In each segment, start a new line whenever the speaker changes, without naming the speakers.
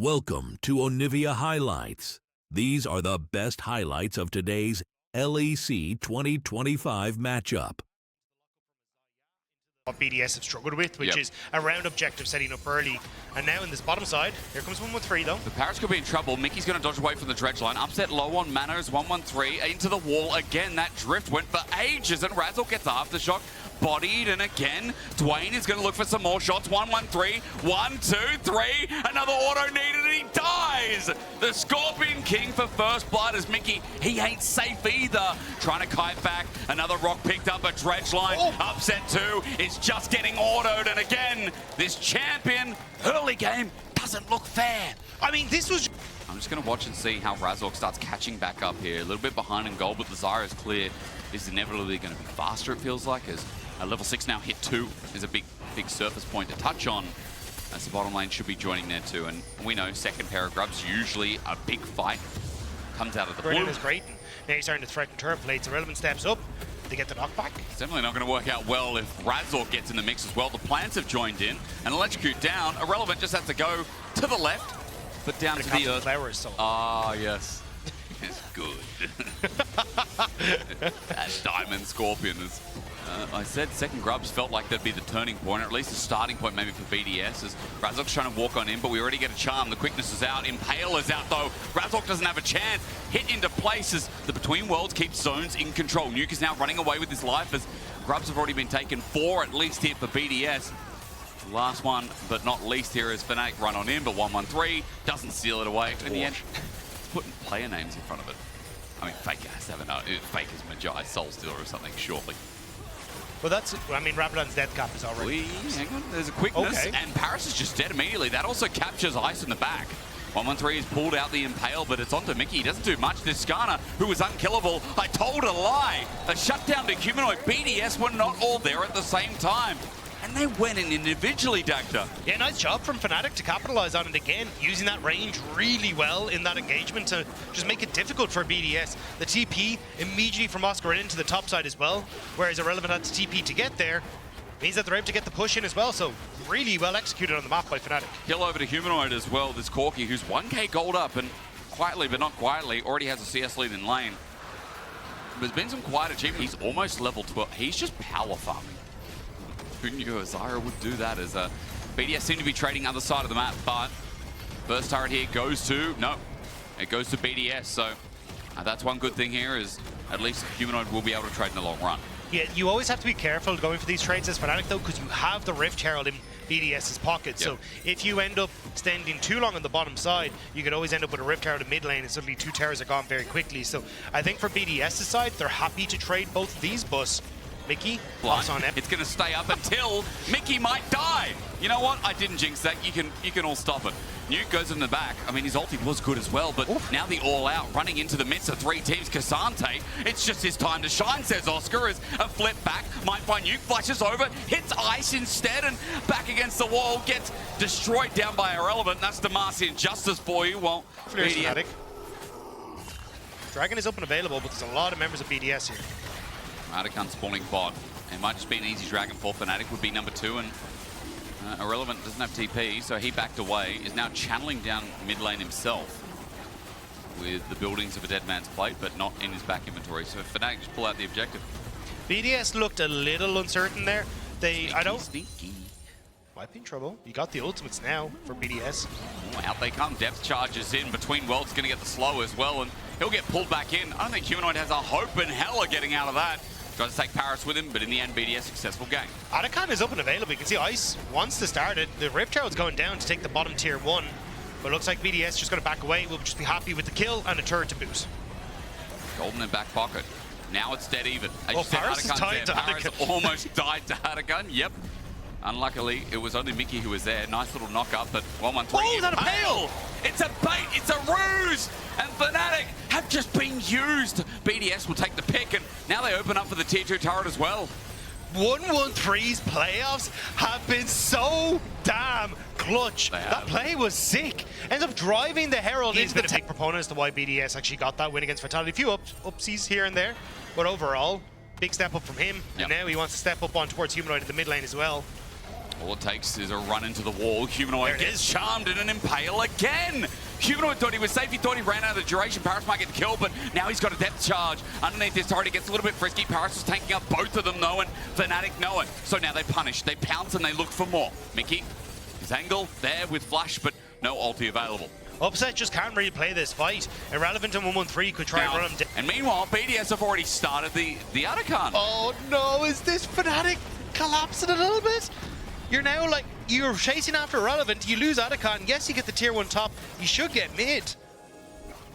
Welcome to Onivia Highlights. These are the best highlights of today's LEC 2025 matchup.
What BDS have struggled with, which is around objective setting up early. And now in this bottom side, here comes 113 though.
The Parrots could be in trouble. Mickey's going to dodge away from the dredge line. Upset low on Manos, 113 into the wall. Again, that drift went for ages and Razzle gets the aftershock. Bodied, and again, Dwayne is going to look for some more shots. 113, 1, 2, 3. Another auto needed, and he dies. The Scorpion King for first blood as Mickey, he ain't safe either. Trying to kite back. Another rock picked up a dredge line. Upset 2 is just getting autoed, and again, this champion early game doesn't look fair.
I mean, this was...
I'm just going to watch and see how Razork starts catching back up here. A little bit behind in goal, but the Zyra is cleared. This is inevitably going to be faster, it feels like, as level 6 now hit 2 is a big surface point to touch on, as the bottom lane should be joining there too. And we know second pair of grubs, usually a big fight comes out of the blue.
Is great. Now he's starting to threaten turret plates. Irrelevant steps up. They get the knockback.
It's definitely not going to work out well if Razork gets in the mix as well. The plants have joined in and electrocute down. Irrelevant just has to go to the left, but down to the earth.
Flowers, so.
Ah, yes. It's good. That Diamond Scorpion is... I said second grubs felt like that'd be the turning point, or at least a starting point maybe for BDS, as Razork's trying to walk on in, but we already get a charm. The quickness is out. Impale is out, though. Razork doesn't have a chance. Hit into places. The Between Worlds keeps zones in control. Nuke is now running away with his life, as grubs have already been taken 4 at least here for BDS. Last one, but not least here, is Fnatic run on in, but 113 doesn't seal it away. In the end, it's putting player names in front of it. I mean, Faker has to have a Fake is Magi, Soul Stealer or something, surely.
Well, that's, I mean, Rabadon's death cap is already...
Hang on, there's a quickness, and Paris is just dead immediately. That also captures Ice in the back. 113 has pulled out the Impale, but it's onto Mickey. He doesn't do much. This Skarner, who was unkillable, I told a lie. A shutdown to Humanoid. BDS were not all there at the same time. And they went in individually, Dagda.
Yeah, nice job from Fnatic to capitalize on it again, using that range really well in that engagement to just make it difficult for BDS. The TP immediately from Oscar into the top side as well, whereas Irrelevant had to TP to get there. Means that they're able to get the push in as well, so really well executed on the map by Fnatic.
Kill over to Humanoid as well, this Corki, who's 1k gold up, and quietly but not quietly, already has a CS lead in lane. There's been some quiet achievements. He's almost level 12. He's just power farming. Who knew Zyra would do that, as BDS seem to be trading other side of the map, but first turret here goes to, no, it goes to BDS, so that's one good thing here, is at least Humanoid will be able to trade in the long run.
Yeah, you always have to be careful going for these trades as Fnatic though, because you have the Rift Herald in BDS's pocket, so if you end up standing too long on the bottom side, you could always end up with a Rift Herald in mid lane, and suddenly 2 towers are gone very quickly. So I think for BDS's side, they're happy to trade both of these, but Mickey, loss on it.
It's going to stay up until Mickey might die. You know what? I didn't jinx that. You can all stop it. Nuke goes in the back. I mean, his ulti was good as well, but now the all-out running into the midst of 3 teams. Cassante, it's just his time to shine, says Oscar, as a flip back. Might find Nuke, flashes over, hits Ice instead, and back against the wall, gets destroyed down by Irrelevant. That's Demacian Justice for you. Well,
Fnatic. Dragon is up and available, but there's a lot of members of BDS here.
Radakan spawning bot. It might just be an easy Dragon for Fnatic, would be number 2, and Irrelevant doesn't have TP, so he backed away, is now channeling down mid lane himself with the buildings of a dead man's plate, but not in his back inventory, so Fnatic just pull out the objective.
BDS looked a little uncertain there.
Sneaky.
Might be in trouble. You got the ultimates now for BDS.
Oh, out they come. Depth charges in. Between Worlds going to get the slow as well, and he'll get pulled back in. I don't think Humanoid has a hope in hell of getting out of that. Tries to take Paris with him, but in the end, BDS successful game.
Adakan is up and available. You can see Ice wants to start it. The Rift Herald's going down to take the bottom tier 1, but it looks like BDS just going to back away. We'll just be happy with the kill and a turret to boot.
Golden in back pocket. Now it's dead even.
Paris is tied to
Paris
Adakan.
Almost died to Adakan. Yep. Unluckily, it was only Mickey who was there. Nice little knock up, but 113.
Oh, is that a Impale?
It's a bait. It's a ruse. And Fnatic have just been used. BDS will take the pick, and now they open up for the tier 2 turret as well.
113's playoffs have been so damn clutch. That play was sick. Ends up driving the Herald into the big proponent as to why BDS actually got that win against Fatality. A few upsies here and there, but overall, big step up from him. And now he wants to step up on towards Humanoid in the mid lane as well.
All it takes is a run into the wall. Humanoid gets charmed in an impale again. Humanoid thought he was safe. He thought he ran out of the duration. Paris might get the kill, but now he's got a depth charge. Underneath this turret, he gets a little bit frisky. Paris is tanking up both of them, though, and Fnatic know it. So now they punish. They pounce and they look for more. Mickey, his angle there with flash, but no ulti available.
Upset just can't really play this fight. Irrelevant and 113 could try and run him down.
And meanwhile, BDS have already started the Atacon.
Oh no, is this Fnatic collapsing a little bit? You're now like, you're chasing after Irrelevant, you lose Atacon, yes you get the tier 1 top, you should get mid.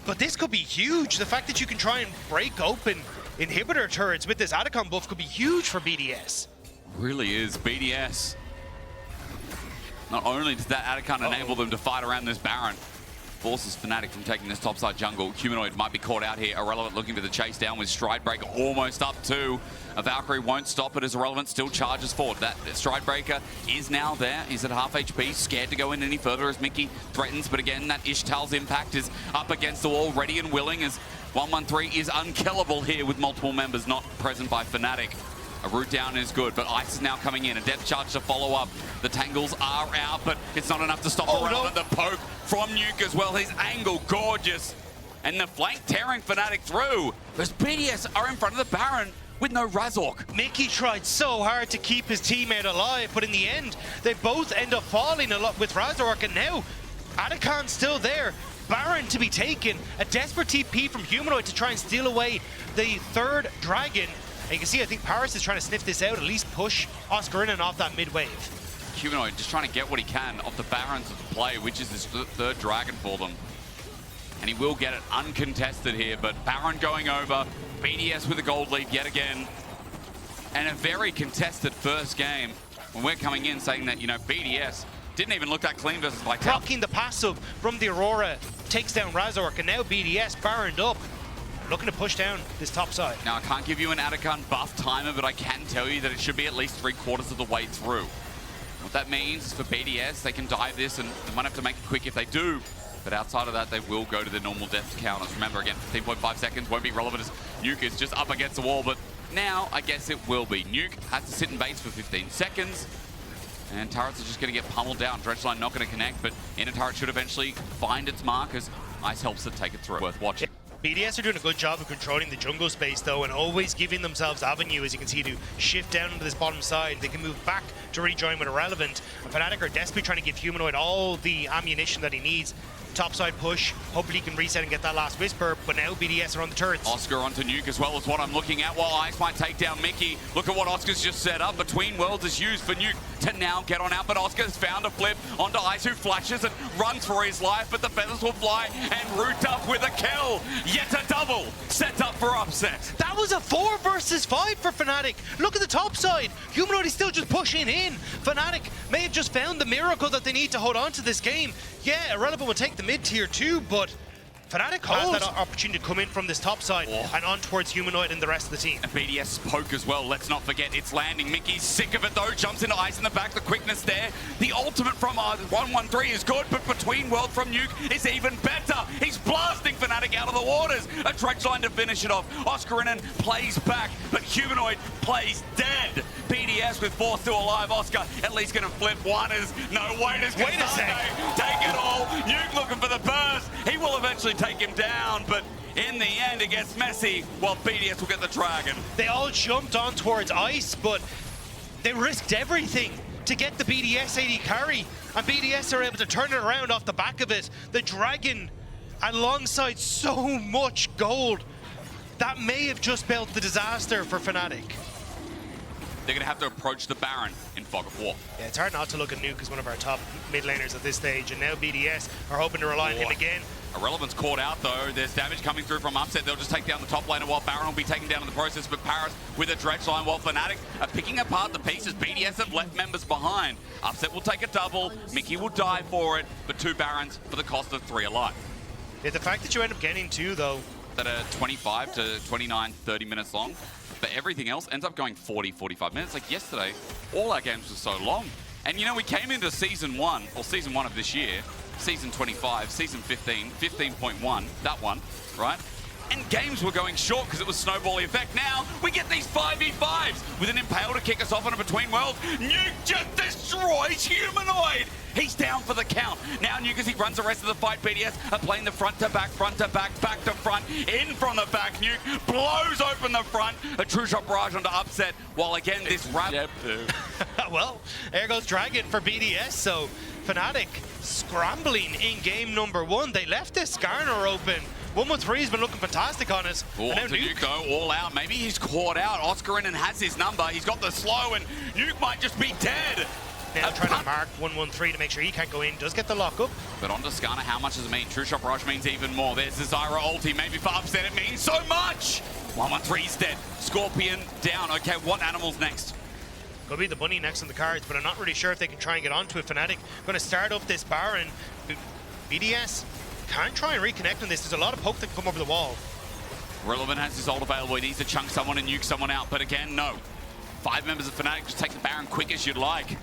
But this could be huge. The fact that you can try and break open inhibitor turrets with this Atacon buff could be huge for BDS.
Really is. BDS. Not only does that Atacon enable them to fight around this Baron, forces Fnatic from taking this topside jungle. Humanoid might be caught out here. Irrelevant looking for the chase down with Stridebreaker almost up to. A Valkyrie won't stop it as Irrelevant still charges forward. That Stridebreaker is now there. He's at half HP, scared to go in any further as Mickey threatens. But again, that Ishtal's impact is up against the wall, ready and willing as 113 is unkillable here with multiple members not present by Fnatic. A route down is good, but Ice is now coming in. A depth charge to follow up. The tangles are out, but it's not enough to stop Irrelevant. No. The poke from Nuke as well. His angle, gorgeous. And the flank tearing Fnatic through. As BDS are in front of the Baron with no Razork.
Mickey tried so hard to keep his teammate alive, but in the end, they both end up falling a lot with Razork, and now Atacon's still there. Baron to be taken. A desperate TP from Humanoid to try and steal away the third dragon. And you can see, I think Paris is trying to sniff this out, at least push Oscar in and off that mid wave.
Humanoid just trying to get what he can off the Barons of the play, which is his third dragon for them. And he will get it uncontested here, but Baron going over, BDS with a gold lead yet again. And a very contested first game when we're coming in saying that, you know, BDS didn't even look that clean versus Vitality.
Blocking the passive from the Aurora, takes down Razork, and now BDS Baroned up. Looking to push down this top side.
Now, I can't give you an Atacon buff timer, but I can tell you that it should be at least 3/4 of the way through. What that means is for BDS, they can dive this, and they might have to make it quick if they do. But outside of that, they will go to their normal death counters. Remember, again, 15.5 seconds won't be relevant as Nuke is just up against the wall, but now I guess it will be. Nuke has to sit in base for 15 seconds, and turrets are just going to get pummeled down. Dredgeline not going to connect, but inner turret should eventually find its mark as Ice helps it take it through. Worth watching.
BDS are doing a good job of controlling the jungle space though, and always giving themselves avenue, as you can see, to shift down into this bottom side. They can move back to rejoin with Irrelevant. And Fnatic are desperately trying to give Humanoid all the ammunition that he needs. Topside push, hopefully he can reset and get that last Whisper, but now BDS are on the turrets.
Oscar onto Nuke as well as what I'm looking at, while Ice might take down Mickey. Look at what Oscar's just set up. Between Worlds is used for Nuke to now get on out, but Oscar's found a flip onto Ice, who flashes and runs for his life, but the feathers will fly and root up with a kill. Yet a double set up for upset.
That was a 4 versus 5 for Fnatic. Look at the top side. Humanoid is still just pushing in. Fnatic may have just found the miracle that they need to hold on to this game. Yeah, Irrelevant will take the mid tier 2, but Fnatic has that opportunity to come in from this top side and on towards Humanoid and the rest of the team.
And BDS poke as well, let's not forget it's landing. Mickey's sick of it though, jumps into Ice in the back, the quickness there. The ultimate from 113 is good, but Between World from Nuke is even better. He's blasting Fnatic out of the waters. A Dredgeline to finish it off. Oscarinen plays back, but Humanoid plays dead. BDS with 4 still alive. Oscar at least gonna flip one as no, wait a sec. Take it all. Nuke looking for the burst. He will eventually take him down, but in the end it gets messy while BDS will get the dragon.
They all jumped on towards Ice, but they risked everything to get the BDS AD carry, and BDS are able to turn it around off the back of it. The dragon alongside so much gold, that may have just spelled the disaster for Fnatic.
They're going to have to approach the Baron in Fog of War.
Yeah, it's hard not to look at Nuke as one of our top mid laners at this stage, and now BDS are hoping to rely on him again.
Irrelevant's caught out though. There's damage coming through from Upset. They'll just take down the top laner while Baron will be taken down in the process. But Paris with a Dredgeline while Fnatic are picking apart the pieces. BDS have left members behind. Upset will take a double. Mickey will die for it, but 2 Barons for the cost of 3 alive.
Yeah, the fact that you end up getting 2 though,
that are 25 to 29, 30 minutes long. But everything else ends up going 40, 45 minutes. Like yesterday, all our games were so long. And you know, we came into season 1, or season 1 of this year, season 25, season 15, 15.1, that one, right? and games were going short because it was snowball effect. Now we get these 5v5s with an Impale to kick us off on a Between Worlds. Nuke just destroys Humanoid. He's down for the count. Now Nuke, as he runs the rest of the fight, BDS are playing the front to back, back to front, in from the back. Nuke blows open the front. A true shot barrage onto Upset, while again this wrap.
Well, there goes Dragon for BDS, so Fnatic scrambling in game number 1. They left this Garner open. 113's been looking fantastic on us.
Oh,
and now
Nuke go all out. Maybe he's caught out. Oscarin has his number. He's got the slow, and Nuke might just be dead.
Now trying to mark 113 to make sure he can't go in. Does get the lock up.
But on to Skarner, how much does it mean? True Shot Barrage means even more. There's the Zyra ulti. Maybe for Upset it means so much. 113's dead. Scorpion down. Okay, what animal's next?
Could be the Bunny next on the cards, but I'm not really sure if they can try and get onto it. Fnatic going to start up this Baron. BDS can't try and reconnect on this. There's a lot of poke that can come over the wall.
Relevant has his ult available. He needs to chunk someone and nuke someone out. But again, no. 5 members of Fnatic just take the Baron quick as you'd like.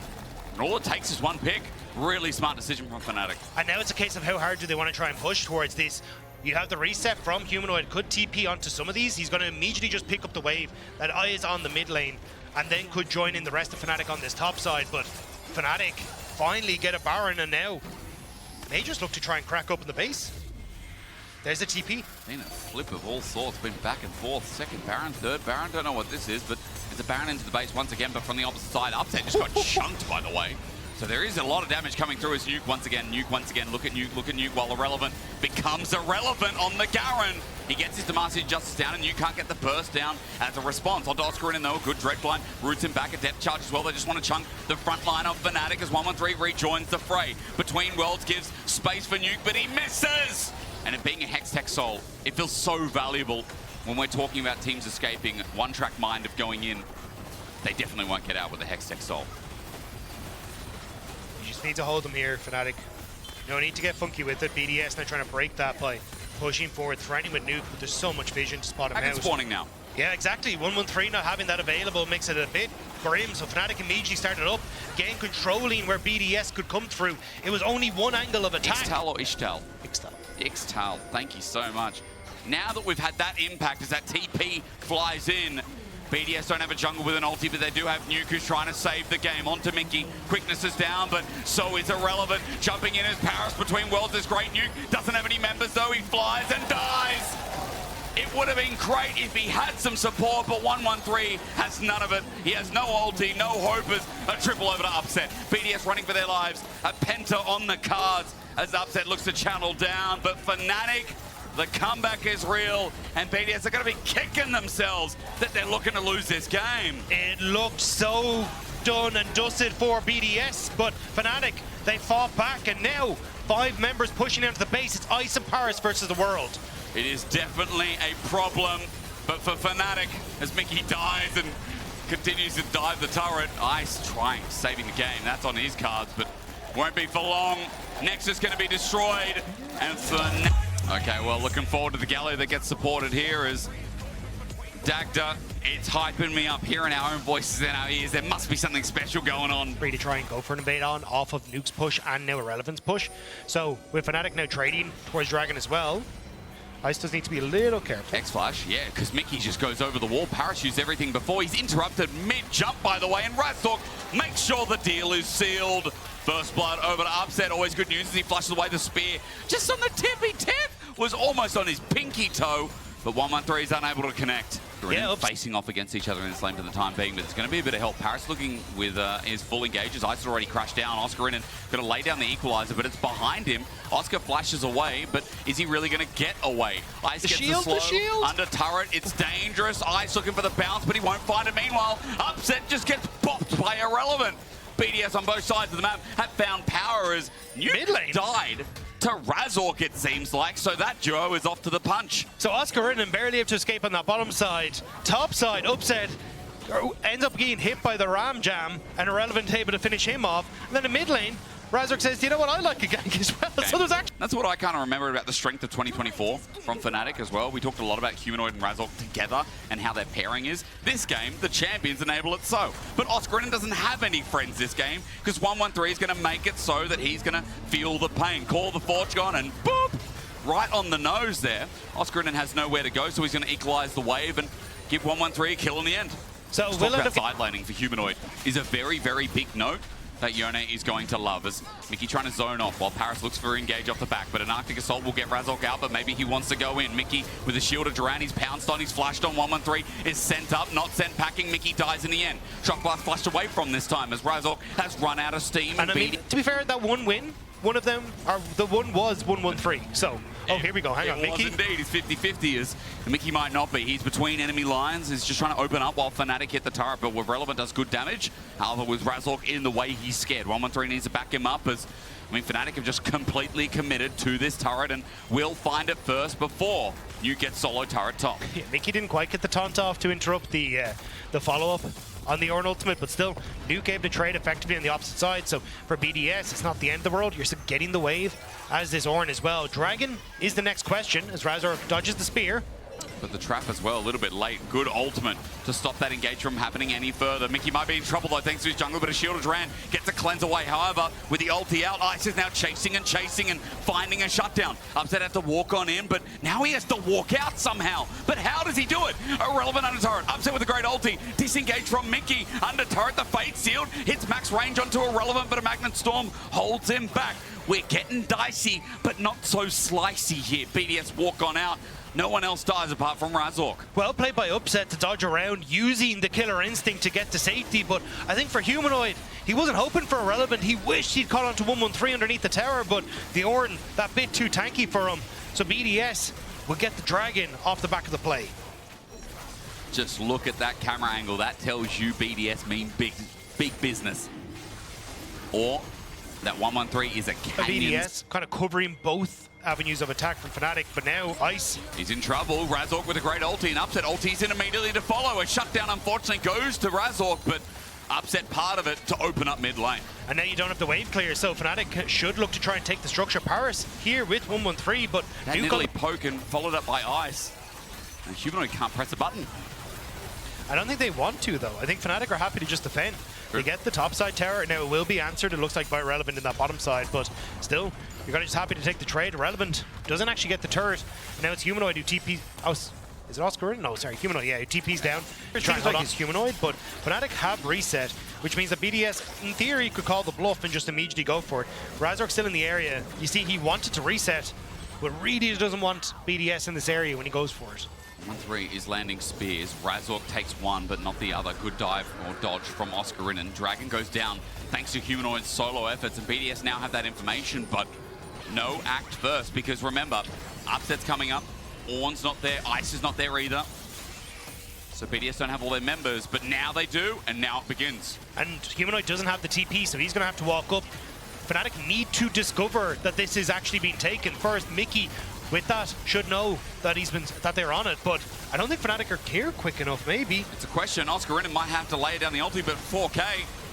And all it takes is one pick. Really smart decision from Fnatic.
And now it's a case of how hard do they want to try and push towards this. You have the reset from Humanoid. Could TP onto some of these. He's going to immediately just pick up the wave. That eye is on the mid lane. And then could join in the rest of Fnatic on this top side. But Fnatic finally get a Baron, and now they just look to try and crack open the base. There's a TP.
Been a flip of all sorts, been back and forth. Second Baron, third Baron, don't know what this is, but it's a Baron into the base once again, but from the opposite side. Upset just got chunked, by the way. So there is a lot of damage coming through as Nuke once again, look at Nuke, while Irrelevant becomes irrelevant on the Garen. He gets his Demacia Justice down, and Nuke can't get the burst down as a response. On Oscarin, though, a good Dreadblind roots him back, a depth charge as well. They just want to chunk the front line of Fnatic as 113 rejoins the fray. Between Worlds gives space for Nuke, but he misses! And it being a Hextech Soul, it feels so valuable when we're talking about teams escaping one-track mind of going in. They definitely won't get out with the Hextech Soul.
You just need to hold them here, Fnatic. No need to get funky with it. BDS now trying to break that by pushing forward, threatening with Nuke, but there's so much vision to spot him out.
Spawning now.
Yeah, exactly. 113 not having that available makes it a bit grim, so Fnatic immediately started up, again controlling where BDS could come through. It was only one angle of attack.
Ixtal or Ishtal?
Ixtal.
Ixtal, thank you so much. Now that we've had that impact as that TP flies in, BDS don't have a jungle with an ulti, but they do have Nuke who's trying to save the game. Onto Mickey. Quickness is down, but so is Irrelevant. Jumping in as Paris Between Worlds is great. Nuke doesn't have any members, though. He flies and dies. It would have been great if he had some support, but 113 has none of it. He has no ulti, no hopers. A triple over to Upset. BDS running for their lives. A Penta on the cards as Upset looks to channel down, but Fnatic, the comeback is real, and BDS are going to be kicking themselves that they're looking to lose this game.
It looked so done and dusted for BDS, but Fnatic, they fought back, and now 5 members pushing out to the base. It's Ice and Paris versus the world.
It is definitely a problem, but for Fnatic, as Mickey dies and continues to dive the turret, Ice trying, saving the game. That's on his cards, but won't be for long. Nexus going to be destroyed, and okay, well, looking forward to the galley that gets supported here as Dagda, it's hyping me up, hearing our own voices in our ears. There must be something special going on.
Really try and go for an invade on off of Nuke's push and now Irrelevant's push. So with Fnatic now trading towards Dragon as well, Ice does need to be a little careful.
X-Flash, yeah, because Mickey just goes over the wall, parachutes everything before. He's interrupted mid-jump, by the way, and Razork makes sure the deal is sealed. First blood over to Upset, always good news as he flushes away the spear. Just on the tippy tip, was almost on his pinky toe, but 113 is unable to connect. Yeah, facing off against each other in this lane for the time being, but it's going to be a bit of help. Paris looking with his full engages. Ice has already crashed down. Oscar in and going to lay down the equalizer, but it's behind him. Oscar flashes away, but is he really going to get away? Ice gets the slow under turret. It's dangerous. Ice looking for the bounce, but he won't find it. Meanwhile, Upset just gets popped by Irrelevant. BDS on both sides of the map have found power as Nuke died to Razork, it seems like, so that duo is off to the punch.
So Oscar in and barely able to escape on that bottom side. Top side, Upset ends up getting hit by the Ram Jam, and Irrelevant able to finish him off. And then in mid lane, Razork says, you know what, I like a gank as well. So there's actually...
That's what I kind of remember about the strength of 2024 from Fnatic as well. We talked a lot about Humanoid and Razork together and how their pairing is. This game, the champions enable it so. But Oscarin doesn't have any friends this game because 113 is going to make it so that he's going to feel the pain. Call the Forge Gone and boop! right on the nose there. Oscarinen has nowhere to go, so he's going to equalize the wave and give 113 a kill in the end.
So
Let's talk about side laning for Humanoid is a very, very big note that Yone is going to love, as Mickey trying to zone off while Paris looks for engage off the back, but an Arctic Assault will get Razork out, but maybe he wants to go in. Mickey with a shield of Duran, he's pounced on, he's flashed on. 113 is sent up, not sent packing. Mickey dies in the end. Shock Blast flashed away from this time as Razork has run out of steam.
And I mean, to be fair, that one win, one of them, or the one was 113. So, oh, here we go. Hang on, Mickey.
Indeed, he's 50-50 as Mickey might not be. He's between enemy lines. He's just trying to open up while Fnatic hit the turret, but with Relevant does good damage. However, with Razork in the way, he's scared. 113 needs to back him up as, I mean, Fnatic have just completely committed to this turret and will find it first before you get solo turret top.
Yeah, Mickey didn't quite get the taunt off to interrupt the follow-up on the Ornn ultimate, but still, Nuke able to trade effectively on the opposite side. So for BDS, it's not the end of the world. You're still getting the wave, as is Ornn as well. Dragon is the next question as Razork dodges the spear.
But the trap as well, a little bit late. Good ultimate to stop that engage from happening any further. Mickey might be in trouble though thanks to his jungle, but a shield of Duran gets a cleanse away. However, with the ulti out, Ice is now chasing and finding a shutdown. Upset had to walk on in, but now he has to walk out somehow. But how does he do it? Irrelevant under turret. Upset with a great ulti. Disengage from Mickey. Under turret, the Fate Sealed hits max range onto Irrelevant, but a Magnet Storm holds him back. We're getting dicey, but not so slicey here. BDS walk on out. No one else dies apart from Razork.
Well played by Upset to dodge around, using the killer instinct to get to safety, but I think for Humanoid, he wasn't hoping for Irrelevant. He wished he'd caught onto 113 underneath the tower, but the Ornn, that bit too tanky for him. So BDS will get the Dragon off the back of the play.
Just look at that camera angle. That tells you BDS mean big business. Or that 113 is a canyon.
BDS kind of covering both avenues of attack from Fnatic, but now Ice.
He's in trouble. Razork with a great ulti, and Upset ultis in immediately to follow. A shutdown, unfortunately, goes to Razork, but Upset part of it to open up mid lane.
And now you don't have the wave clear, so Fnatic should look to try and take the structure. Paris here with 113, but
that nearly poke and followed up by Ice. And Humanoid can't press a button.
I don't think they want to, though. I think Fnatic are happy to just defend. They get the top side tower. Now it will be answered, it looks like, by Relevant in that bottom side, but still, you're just happy to take the trade. Relevant doesn't actually get the turret. Now it's Humanoid who TPs. Oh, is it Oscar? No, sorry, Humanoid, yeah, who TPs down. Trying like it's Humanoid, but Fnatic have reset, which means that BDS, in theory, could call the bluff and just immediately go for it. Razork's still in the area. You see, he wanted to reset, but really doesn't want BDS in this area when he goes for it.
1-3 is landing spears. Razork takes one, but not the other. Good dive or dodge from Oscarinen. Dragon goes down thanks to Humanoid's solo efforts, and BDS now have that information, but no act first, because remember, Upset's coming up. Ornn's not there. Ice is not there either. So BDS don't have all their members, but now they do, and now it begins.
And Humanoid doesn't have the TP, so he's going to have to walk up. Fnatic need to discover that this is actually being taken first. Mickey, with that, should know that that they're on it, but I don't think Fnatic are here quick enough, maybe.
It's a question. Oscarinen might have to lay down the ulti, but 4K,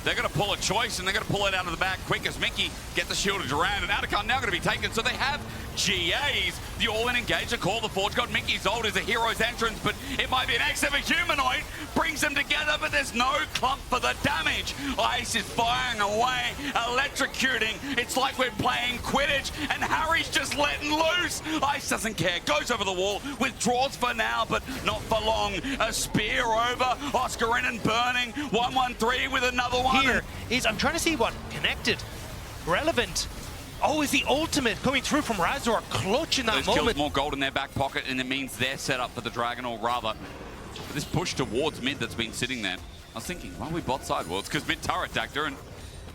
they're going to pull a choice, and they're going to pull it out of the bag quick as Mickey gets the shield of Duran, and Atacon now going to be taken, so they have GAs. The all-in engager call the Forge God. Mickey's ult is a hero's entrance, but it might be an X of a Humanoid. Brings them together, but there's no clump for the damage. Ice is firing away, electrocuting. It's like we're playing Quidditch, and Harry's just letting loose. Ice doesn't care, goes over the wall, withdraws for now, but not for long. A spear over, Oscarinen burning, 113 with another one.
Here is, I'm trying to see what connected. Relevant. Oh, is the ultimate coming through from Razork, clutch in that
Those
moment.
Kills more gold in their back pocket, and it means they're set up for the Dragon, or rather, this push towards mid that's been sitting there. I was thinking, why are we bot side? Well, it's because mid turret Dactor,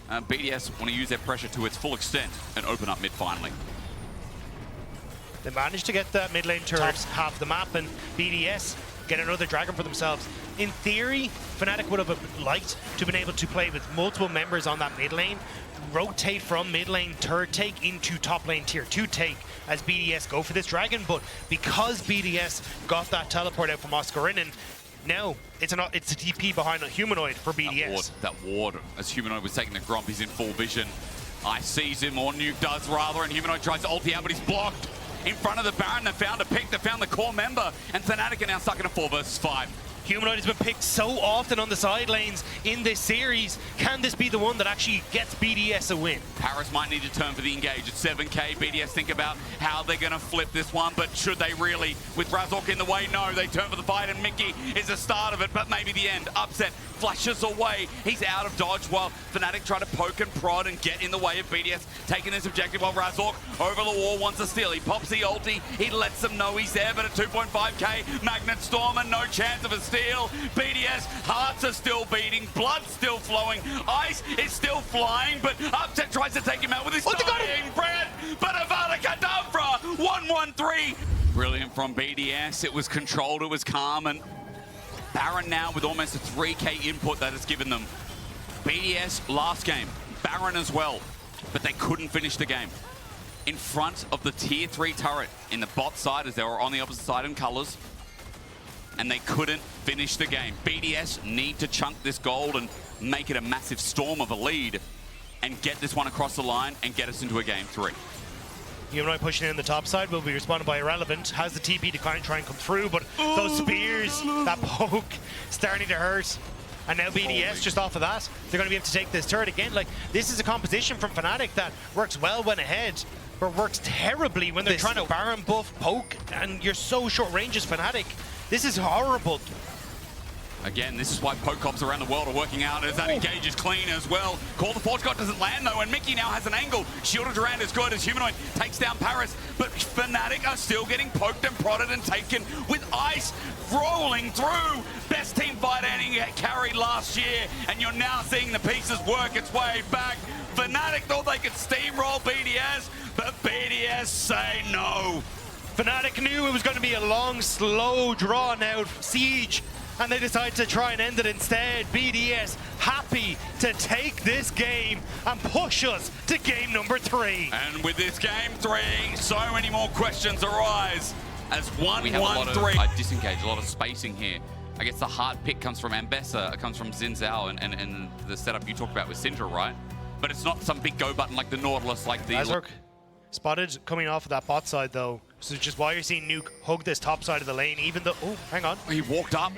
and BDS want to use their pressure to its full extent and open up mid finally.
They managed to get that mid lane turret half the map, and BDS get another Dragon for themselves. In theory, Fnatic would have liked to have been able to play with multiple members on that mid lane, rotate from mid lane turret take into top lane tier 2 take as BDS go for this Dragon, but because BDS got that teleport out from Oscarinen, now it's a TP behind a Humanoid for BDS.
That ward, as Humanoid was taking the Gromp, he's in full vision. Ice sees him, or Nuke does rather, and Humanoid tries to ulti out, but he's blocked. In front of the Baron, they found a pick, they found the core member, and Fnatic are now stuck in a 4 versus 5.
Humanoid has been picked so often on the side lanes in this series. Can this be the one that actually gets BDS a win?
Paris might need to turn for the engage at 7k. BDS think about how they're going to flip this one, but should they really? With Razork in the way, no. They turn for the fight, and Mickey is the start of it, but maybe the end. Upset flashes away. He's out of dodge while Fnatic try to poke and prod and get in the way of BDS, taking his objective while Razork over the wall wants to steal. He pops the ulti. He lets them know he's there, but at 2.5k, Magnet Storm and no chance of a steal. BDS, hearts are still beating, blood's still flowing, ice is still flying, but Upset tries to take him out with his dying breath, but Avada Kedavra, 1-1-3. Brilliant from BDS, it was controlled, it was calm, and Baron now with almost a 3k input that has given them. BDS last game, Baron as well, but they couldn't finish the game. In front of the tier 3 turret in the bot side as they were on the opposite side in colors, and they couldn't finish the game. BDS need to chunk this gold and make it a massive storm of a lead and get this one across the line and get us into a game 3.
Humanoid pushing in the top side will be responded by Irrelevant. Has the TP to try and come through, but those spears, that poke, starting to hurt. And now BDS just off of that, they're going to be able to take this turret again. Like, this is a composition from Fnatic that works well when ahead, but works terribly when they're trying to Baron buff, poke, and you're so short range as Fnatic. This is horrible.
Again, this is why poke cops around the world are working out as that engage is clean as well. Call the Forge God doesn't land though, and Mickey now has an angle. Shielded around is good as Humanoid takes down Paris, but Fnatic are still getting poked and prodded and taken with ice rolling through. Best team fight ending carried last year, and you're now seeing the pieces work its way back. Fnatic thought they could steamroll BDS, but BDS say no.
Fnatic knew it was going to be a long, slow, drawn-out siege, and they decided to try and end it instead. BDS happy to take this game and push us to game number 3.
And with this game 3, so many more questions arise as 1-1-3. I disengage, a lot of spacing here. I guess the hard pick comes from Ambessa, it comes from Xin Zhao, and the setup you talked about with Syndra, right? But it's not some big go button like the Nautilus, like the...
Razork spotted coming off of that bot side though, so just why you're seeing Nuke hug this top side of the lane, even though... Oh, hang on.
He walked up.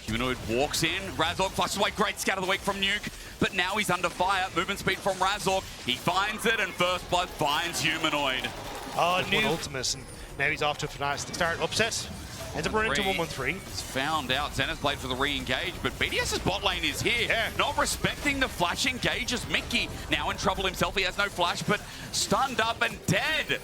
Humanoid walks in. Razork flushes away. Great scatter of the week from Nuke, but now he's under fire. Movement speed from Razork. He finds it, and First Blood finds Humanoid.
Oh, Nuke. Ultimus, and now he's off to Fnatic. Start upset. Ends up running into 1-1-3.
It's found out. Xena's played for the re-engage, but BDS's bot lane is here. Yeah. Not respecting the flash engages. Mickey now in trouble himself. He has no flash, but stunned up and dead.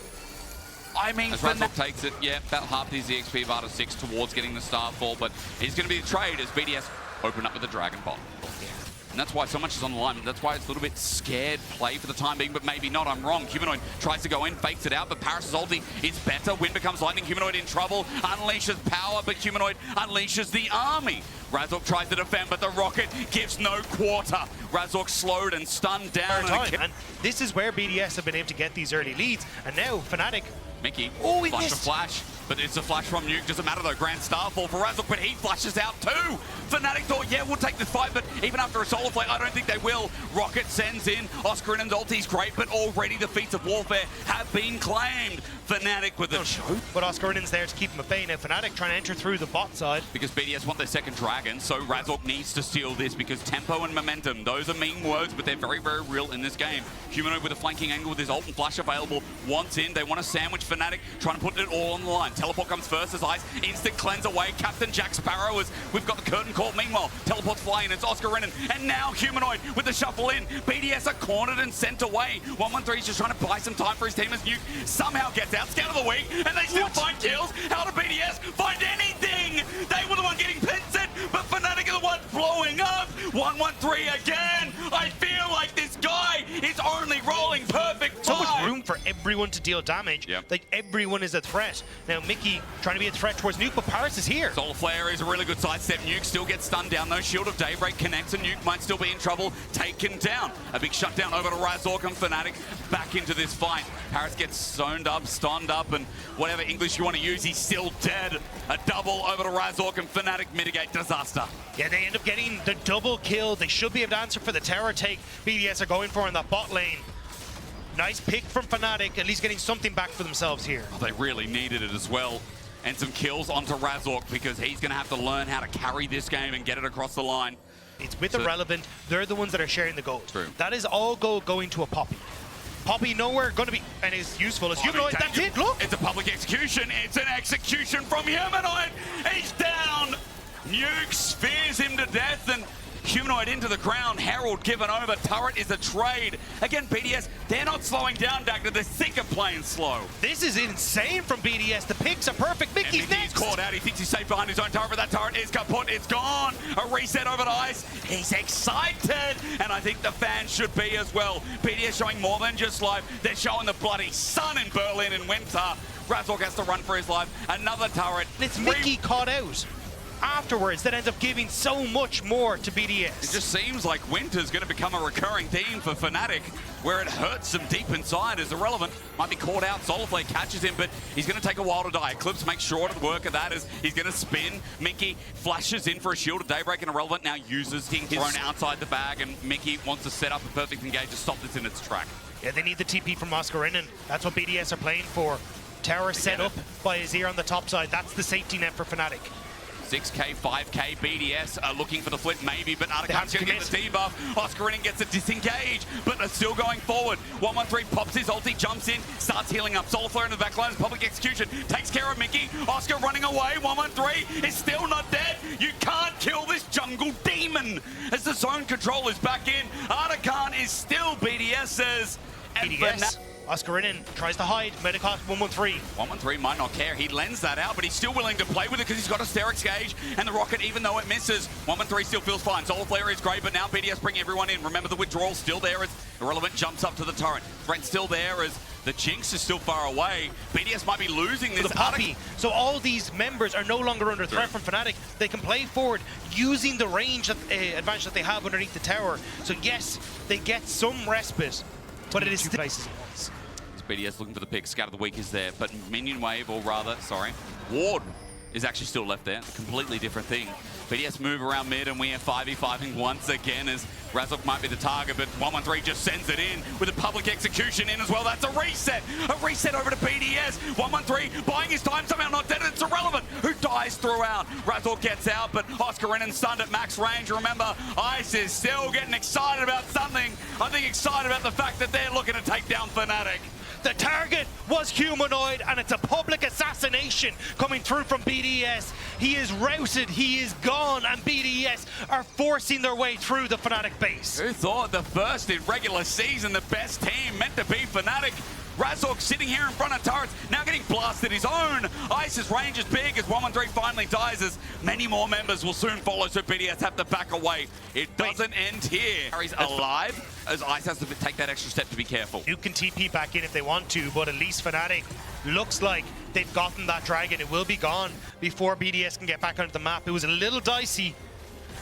I mean, as Razork takes it, yeah, about half his EXP of Arta 6 towards getting the Starfall, but he's going to be the trade as BDS open up with the Dragon Bot. Yeah. And that's why so much is on the line. That's why it's a little bit scared play for the time being, but maybe not. I'm wrong. Humanoid tries to go in, fakes it out, but Paris' ulti is better. Wind becomes lightning. Humanoid in trouble. Unleashes power, but Humanoid unleashes the army. Razork tries to defend, but the rocket gives no quarter. Razork slowed and stunned down.
And this is where BDS have been able to get these early leads. And now Fnatic...
Mickey,
he
flash
missed.
a flash, but it's a flash from Nuke. Doesn't matter though, Grand Starfall for Razork, but he flashes out too. Fnatic thought, yeah, we'll take this fight, but even after a Solar Flare, I don't think they will. Rocket sends in, Oscarinen's ulti's great, but already the feats of warfare have been claimed. Fnatic with the choke.
But Oscarinen's there to keep him at bay. Now Fnatic trying to enter through the bot side.
Because BDS want their second dragon, so Razork needs to steal this because tempo and momentum, those are mean words, but they're very, very real in this game. Humanoid with a flanking angle with his ult and flash available, wants in. They want to sandwich Fnatic, trying to put it all on the line. Teleport comes first as Ice, instant cleanse away. Captain Jack Sparrow as we've got the curtain call. Meanwhile, teleport's flying, it's Oscarinen, and now Humanoid with the shuffle in. BDS are cornered and sent away. 1-1-3 is just trying to buy some time for his team as Nuke somehow gets out. Scout of the week, and they still find kills. How did BDS find anything? They were the one getting pincered, but Fnatic are the one blowing up. 1-1-3 again. I feel like this guy is only rolling perfect.
So much room for everyone to deal damage.
Yep.
Like everyone is a threat. Now Mickey trying to be a threat towards Nuke, but Paris is here.
Solar Flare is a really good sidestep. Nuke still gets stunned down though. Shield of Daybreak connects and Nuke might still be in trouble. Taken down. A big shutdown over to Razork and Fnatic back into this fight. Paris gets zoned up, stunned up, and whatever English you want to use, he's still dead. A double over to Razork and Fnatic mitigate disaster.
Yeah, they end up getting the double kill. They should be able to answer for the tower take BDS are going for in that bot lane. Nice pick from Fnatic, at least getting something back for themselves here.
Oh, they really needed it as well. and some kills onto Razork, because he's going to have to learn how to carry this game and get it across the line.
It's with Irrelevant. They're the ones that are sharing the gold.
True.
That is all gold going to a Poppy. Poppy nowhere going to be, and is useful as Humanoid. That's it, look!
It's a public execution. It's an execution from Humanoid. He's down. Nuke spears him to death, and Humanoid into the ground. Herald given over. Turret is a trade. Again, BDS, they're not slowing down, Dagner. They're sick of playing slow.
This is insane from BDS. The picks are perfect. Mickey's next.
He's caught out. He thinks he's safe behind his own turret, but that turret is kaput. It's gone. A reset over to Ice. He's excited, and I think the fans should be as well. BDS showing more than just life. They're showing the bloody sun in Berlin in winter. Razork has to run for his life. Another turret.
It's Mickey caught out afterwards that ends up giving so much more to BDS.
It just seems like winter's going to become a recurring theme for Fnatic, where it hurts them deep inside. Is Irrelevant might be caught out. Solarflare catches him, but he's going to take a while to die. Eclipse makes short work of that as he's going to spin. Mickey flashes in for a shield of Daybreak, and Irrelevant now uses his thrown outside the bag, and Mickey wants to set up a perfect engage to stop this in its track.
Yeah, they need the TP from Oscarinen. That's what BDS are playing for. Tower set up by Azir on the top side. That's the safety net for Fnatic.
6k, 5k, BDS are looking for the flip maybe, but Artican's going to get the debuff. Oscarinen gets a disengage, but they're still going forward. 113 pops his ulti, jumps in, starts healing up. Solarflare in the back line is public execution, takes care of Mickey. Oscar running away, 113 is still not dead. You can't kill this jungle demon as the zone control is back in. Artican is still BDS's. And
BDS. Oscarinen tries to hide. Medicost 113.
113 might not care. He lends that out, but he's still willing to play with it because he's got a Sterix gauge, and the rocket, even though it misses, 113 still feels fine. Solarflare is great, but now BDS bring everyone in. Remember, the withdrawal still there as Irrelevant jumps up to the turret. Threat still there as the Jinx is still far away. BDS might be losing this.
The Poppy. So all these members are no longer under threat from Fnatic. They can play forward using the range advantage that they have underneath the tower. So yes, they get some respite, but it is two places at once.
BDS looking for the pick. Scatter the Weak is there, but Minion Wave, or rather, Ward is actually still left there. Completely different thing. BDS move around mid, and we are 5v5ing once again as Razork might be the target, but 113 just sends it in with a public execution in as well. That's a reset. A reset over to BDS. 113 buying his time, somehow not dead. It's Irrelevant who dies throughout. Razork gets out, but Oscarinen stunned at max range. Remember, Ice is still getting excited about something. I think excited about the fact that they're looking to take down Fnatic.
The target was Humanoid, and it's a public assassination coming through from BDS. He is routed, he is gone, and BDS are forcing their way through the Fnatic base.
Who thought the first in regular season, the best team meant to be Fnatic? Razork sitting here in front of turrets, now getting blasted his own. Ice's range is big as 113 finally dies, as many more members will soon follow, so BDS have to back away. It doesn't end here. He's alive, as Ice has to take that extra step to be careful.
You can TP back in if they want to, but at least Fnatic looks like they've gotten that dragon. It will be gone before BDS can get back onto the map. It was a little dicey,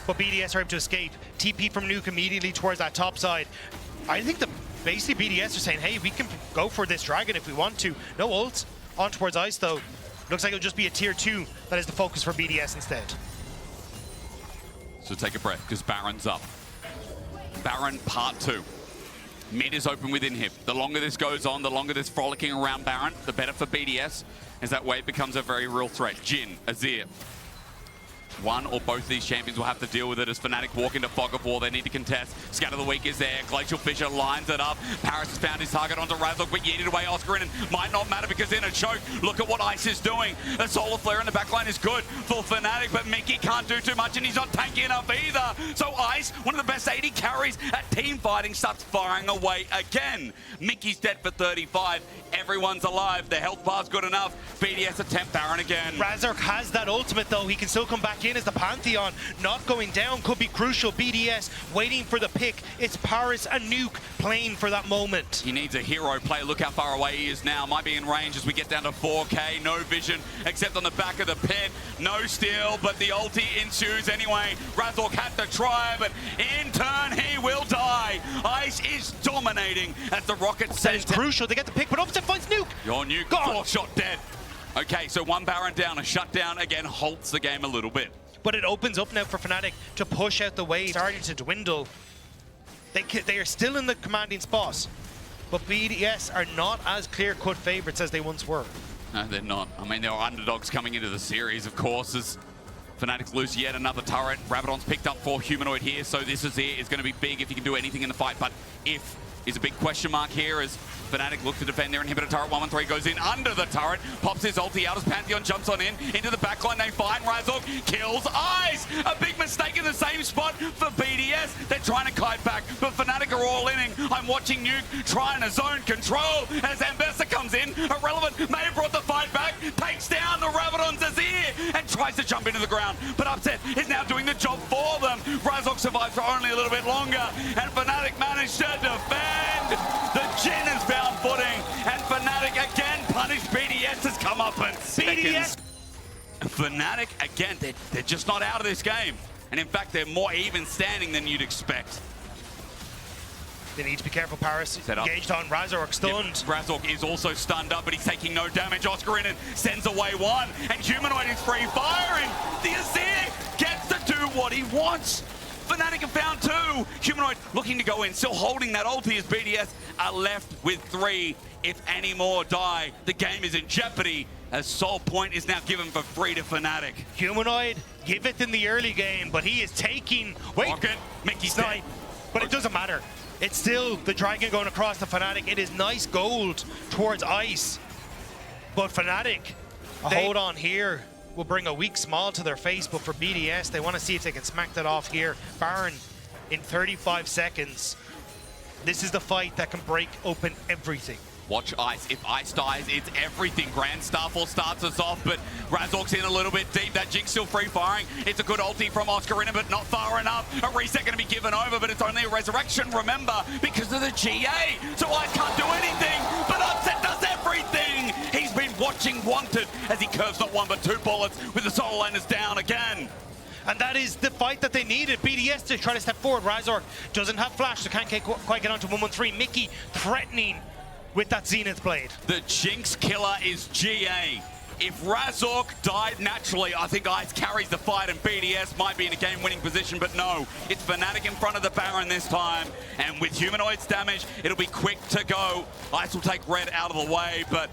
but BDS are able to escape. TP from Nuke immediately towards that top side. I think basically BDS are saying, hey, we can go for this dragon if we want to. No ult. On towards Ice, though. Looks like it'll just be a tier 2 that is the focus for BDS instead.
So take a breath, because Baron's up. Baron part 2. Mid is open within him. The longer this goes on, the longer this frolicking around Baron, the better for BDS, as that wave becomes a very real threat. Jhin, Azir. One or both of these champions will have to deal with it as Fnatic walk into Fog of War. They need to contest. Scatter the Weak is there. Glacial Fissure lines it up. Paris has found his target onto Razork, but yeeted away Oscarinen. Might not matter because in a choke. Look at what Ice is doing. The Solarflare in the backline is good for Fnatic, but Mickey can't do too much, and he's not tanky enough either. So Ice, one of the best 80 carries at team fighting, starts firing away again. Mickey's dead for 35. Everyone's alive. The health bar's good enough. BDS attempt Baron again.
Razork has that ultimate, though. He can still come back in as the Pantheon. Not going down could be crucial. BDS waiting for the pick. It's Paris and Nuke playing for that moment.
He needs a hero play. Look how far away he is now. Might be in range as we get down to 4K. No vision except on the back of the pit. No steal, but the ulti ensues anyway. Razork had to try, but in turn he will die. Ice is dominating as the rocket sends.
That is crucial to get the pick, but Upset finds Nuke.
Your Nuke,
gone.
4-shot dead. Okay, so one Baron down, a shutdown again halts the game a little bit.
But it opens up now for Fnatic to push out the wave. Starting to dwindle. They are still in the commanding spot, but BDS are not as clear-cut favorites as they once were.
No, they're not. I mean, there were underdogs coming into the series, of course, as Fnatic lose yet another turret. Rabadon's picked up 4 Humanoid here, so this is it. It's going to be big if he can do anything in the fight, but if is a big question mark here as Fnatic look to defend their inhibitor turret. 113 goes in under the turret, pops his ulti out as Pantheon jumps on in, into the backline. They find Razork, kills Ice. A big mistake in the same spot for BDS. They're trying to kite back, but Fnatic are all inning. I'm watching Nuke trying to zone control as Ambessa comes in. Irrelevant may have brought the fight back, takes down the Rabadon's Azir and tries to jump into the ground, but Upset is now doing the job for them. Razork survives for only a little bit longer, and Fnatic managed to defend. The Jhin has found footing, and Fnatic again punished BDS's comeuppance. BDS! Fnatic, again, they're just not out of this game. And in fact, they're more even standing than you'd expect.
They need to be careful. Paris engaged on Razork, stunned.
Yep. Razork is also stunned up, but he's taking no damage. Oscarinin sends away one, and Humanoid is free firing. The Azir gets to do what he wants. Fnatic have found 2. Humanoid looking to go in, still holding that ulti as BDS are left with 3. If any more die, the game is in jeopardy as Soul Point is now given for free to Fnatic.
Humanoid, give it in the early game, but he is taking... Wait,
Rocket, Mickey's dead.
But it doesn't matter. It's still the Dragon going across the Fnatic. It is nice gold towards Ice. But Fnatic, hold on here, will bring a weak smile to their face, but for BDS, they want to see if they can smack that off here. Baron in 35 seconds. This is the fight that can break open everything.
Watch Ice. If Ice dies, it's everything. Grand Starfall starts us off, but Razork's in a little bit deep. That Jinx still free firing. It's a good ulti from Oscarina, but not far enough. A reset going to be given over, but it's only a resurrection, remember, because of the GA. So Ice can't do anything, but Upset does everything. He's been watching Wanted as he curves not 1 but 2 bullets with the Soul Landers down again.
And that is the fight that they needed. BDS to try to step forward. Razork doesn't have flash, so can't quite get onto 113. Mickey threatening with that Zenith Blade.
The Jinx killer is GA. If Razork died naturally, I think Ice carries the fight and BDS might be in a game-winning position, but no. It's Fnatic in front of the Baron this time, and with Humanoid's damage, it'll be quick to go. Ice will take Red out of the way, but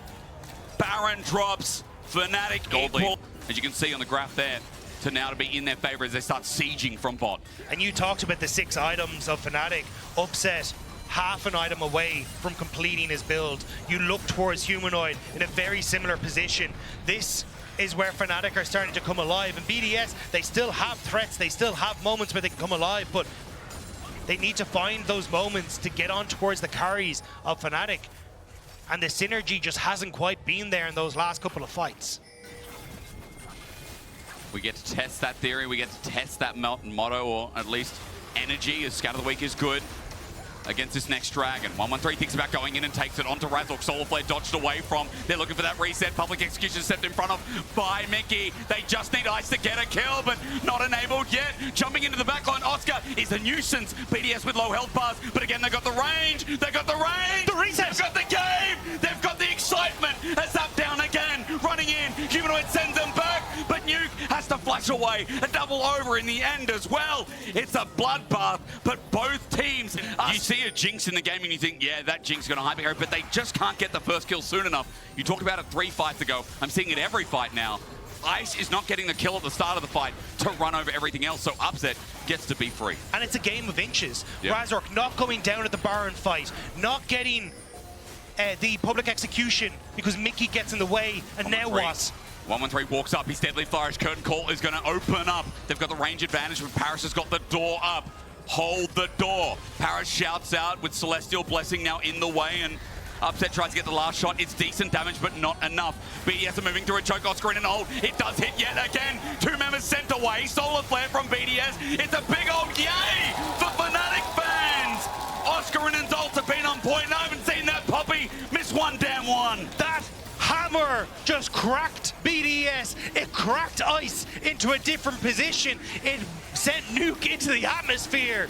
Baron drops, Fnatic equal. As you can see on the graph there, to now to be in their favor as they start sieging from bot.
And you talked about the 6 items of Fnatic. Upset half an item away from completing his build. You look towards Humanoid in a very similar position. This is where Fnatic are starting to come alive. And BDS, they still have threats, they still have moments where they can come alive, but they need to find those moments to get on towards the carries of Fnatic. And the synergy just hasn't quite been there in those last couple of fights.
We get to test that theory, we get to test that motto, or at least energy, as Scout of the Week is good against this next Dragon. 113 thinks about going in and takes it onto Razork. Solar Flare dodged away from. They're looking for that reset. Public Execution stepped in front of by Mickey. They just need Ice to get a kill, but not enabled yet. Jumping into the backline, Oscar is a nuisance. BDS with low health bars, but again, they've got the range. They've got the range.
The reset.
They've got the game. They've got the excitement. As up down again, running in. Humanoid sends them back, but Nuke has to flash away. A double over in the end as well. It's a bloodbath, but both teams are... You see a Jinx in the game and you think, yeah, that Jinx is going to hyper, but they just can't get the first kill soon enough. You talked about it 3 fights ago. I'm seeing it every fight now. Ice is not getting the kill at the start of the fight to run over everything else, so Upset gets to be free.
And it's a game of inches.
Yep.
Razork not going down at the Baron fight, not getting the public execution because Mickey gets in the way, and now what?
113 walks up, his Deadly Flourish Curtain Call is going to open up. They've got the range advantage, but Paris has got the door up. Hold the door. Paris shouts out with Celestial Blessing now in the way, and Upset tries to get the last shot. It's decent damage, but not enough. BDS are moving through a choke. Oscar in and hold. It does hit yet again. 2 members sent away. Solar Flare from BDS. It's a big old yay for Fnatic fans. Oscar and Zolt have been on point, and I haven't seen that Poppy miss one damn one.
That hammer just cracked BDS. It cracked Ice into a different position. It sent Nuke into the atmosphere.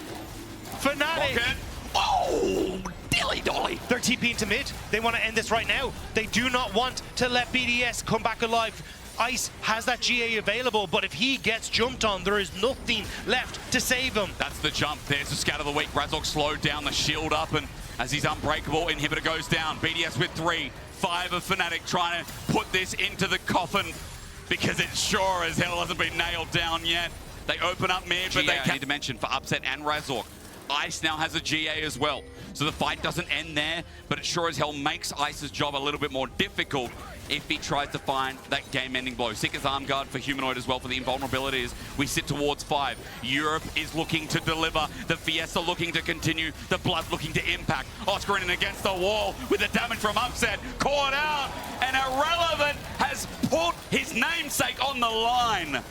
Fnatic.
Okay. Oh, dilly dolly.
They're TPing to mid. They want to end this right now. They do not want to let BDS come back alive. Ice has that GA available, but if he gets jumped on, there is nothing left to save him.
That's the jump. There's the Scout of the Week. Razork slowed down the shield up, and as he's unbreakable, inhibitor goes down. BDS with 3. 5 of Fnatic trying to put this into the coffin because it sure as hell hasn't been nailed down yet. They open up mid, but they can't. Need to mention for Upset and Razork, Ice now has a GA as well. So the fight doesn't end there, but it sure as hell makes Ice's job a little bit more difficult if he tries to find that game-ending blow. Seeker's arm guard for Humanoid as well for the invulnerability as we sit towards 5. Europe is looking to deliver. The Fiesta looking to continue. The Blood looking to impact. Oscar in against the wall with the damage from Upset. Caught out, and Irrelevant has put his namesake on the line.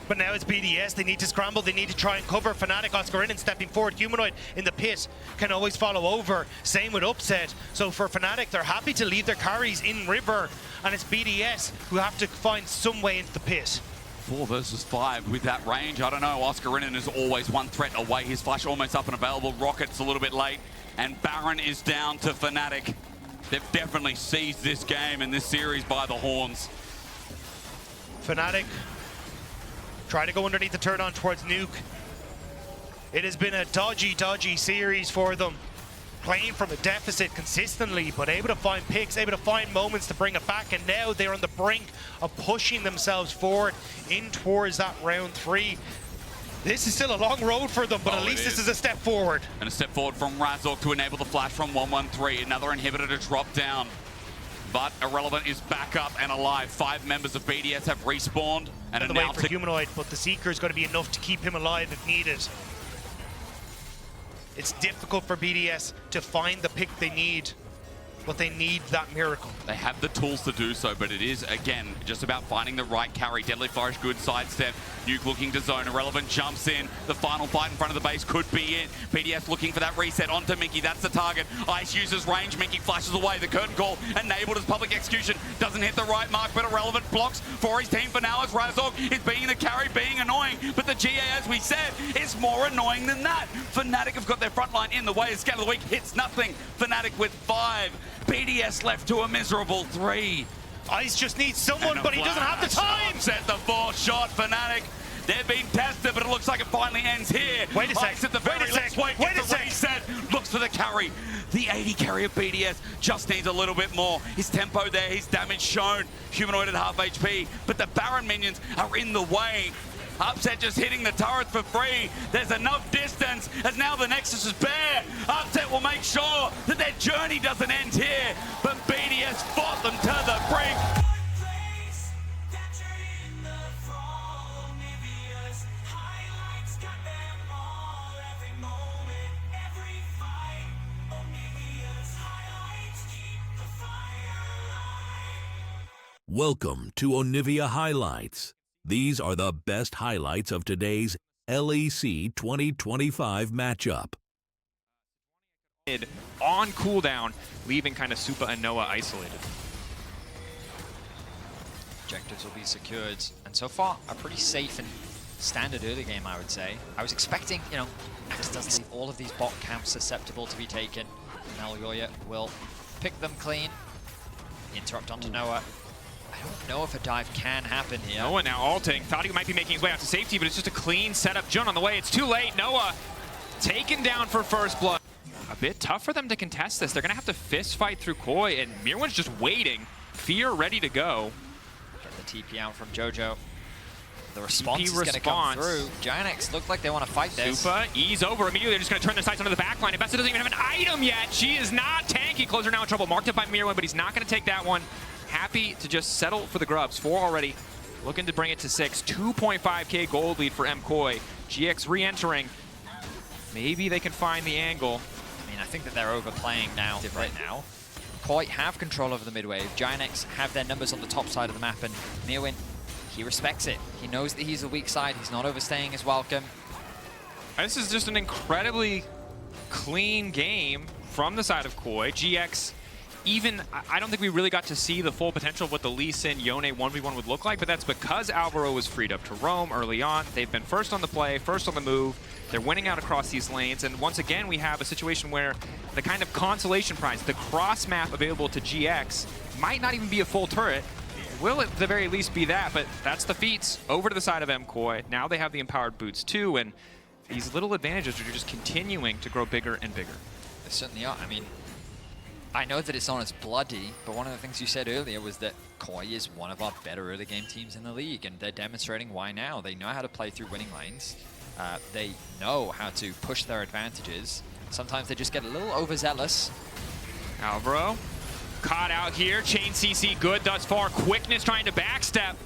But now it's BDS. They need to scramble. They need to try and cover. Fnatic, Oscar in and stepping forward. Humanoid in the pit can always follow over. Same with Upset. So for Fnatic, they're happy to leave their carries in river. And it's BDS who have to find some way into the pit.
4 versus 5 with that range. I don't know. Oscar Rinnan is always one threat away. His flash almost up and available. Rocket's a little bit late. And Baron is down to Fnatic. They've definitely seized this game and this series by the horns.
Fnatic try to go underneath the turn on towards Nuke. It has been a dodgy series for them. Playing from a deficit consistently, but able to find picks, able to find moments to bring it back, and now they're on the brink of pushing themselves forward in towards that round 3. This is still a long road for them, but at least this is a step forward.
And a step forward from Razork to enable the flash from 113. Another inhibitor to drop down. But Irrelevant is back up and alive. 5 members of BDS have respawned. And
the way for Humanoid, but the Seeker is going to be enough to keep him alive if needed. It's difficult for BDS to find the pick they need, but they need that miracle.
They have the tools to do so, but it is, again, just about finding the right carry. Deadly Flourish, good sidestep. Nuke looking to zone. Irrelevant jumps in. The final fight in front of the base could be it. BDS looking for that reset onto Minky. That's the target. Ice uses range. Minky flashes away. The curtain call enabled as public execution. Doesn't hit the right mark, but Irrelevant blocks for his team for now as Razork is being the carry, being annoying. But the GA, as we said, is more annoying than that. Fnatic have got their front line in the way. Scatter of the week hits nothing. Fnatic with 5. BDS left to a miserable 3.
Ice just needs someone, but he doesn't have the time.
Set the 4th shot, Fnatic. They're being tested, but it looks like it finally ends here.
Wait a sec.
Ice at the very last wait a sec. Reset. Looks for the carry. The 80 carry of BDS just needs a little bit more. His tempo there, his damage shown. Humanoid at half HP, but the Baron minions are in the way. Upset just hitting the turret for free. There's enough distance as now the Nexus is bare. Upset will make sure that their journey doesn't end here, but BDS fought them to the brink.
Welcome to Onivia Highlights. These are the best highlights of today's LEC 2025 matchup.
On cooldown, leaving kind of Supa and Noah isolated.
Objectives will be secured, and so far a pretty safe and standard early game, I would say. I was expecting, Max doesn't leave all of these bot camps susceptible to be taken. Now Yoya will pick them clean. Interrupt onto Noah. I don't know if a dive can happen here.
Noah now ulting. Thought he might be making his way out to safety, but it's just a clean setup. Jun on the way. It's too late. Noah taken down for first blood. A bit tough for them to contest this. They're going to have to fist fight through Koi, and Mirwan's just waiting. Fear ready to go.
Get the TP out from Jojo. The response is going to come through. Gianx look like they want to fight this.
Supa ease over immediately. They're just going to turn their sights onto the back line. Besta doesn't even have an item yet. She is not tanky. Closer now in trouble. Marked up by Mirwan, but he's not going to take that one. Happy to just settle for the grubs. 4 already. Looking to bring it to 6. 2.5k gold lead for MKoi. GX re-entering. Maybe they can find the angle.
I mean, I think that they're overplaying now. Right now. Koi have control over the mid wave. Gianx have their numbers on the top side of the map, and Mirwan, he respects it. He knows that he's the weak side. He's not overstaying his welcome.
This is just an incredibly clean game from the side of Koi. GX, I don't think we really got to see the full potential of what the Lee Sin Yone 1v1 would look like, but that's because Alvaro was freed up to roam early on. They've been first on the play, first on the move. They're winning out across these lanes, and once again, we have a situation where the kind of consolation prize, the cross map available to GX, might not even be a full turret. Will at the very least be that, but that's the feats over to the side of MKoi. Now they have the empowered boots too, and these little advantages are just continuing to grow bigger and bigger.
They certainly are. I mean, I know that it's not as bloody, but one of the things you said earlier was that Koi is one of our better early game teams in the league, and they're demonstrating why now. They know how to play through winning lanes. They know how to push their advantages. Sometimes they just get a little overzealous.
Alvaro caught out here. Chain CC good thus far. Quickness trying to backstep.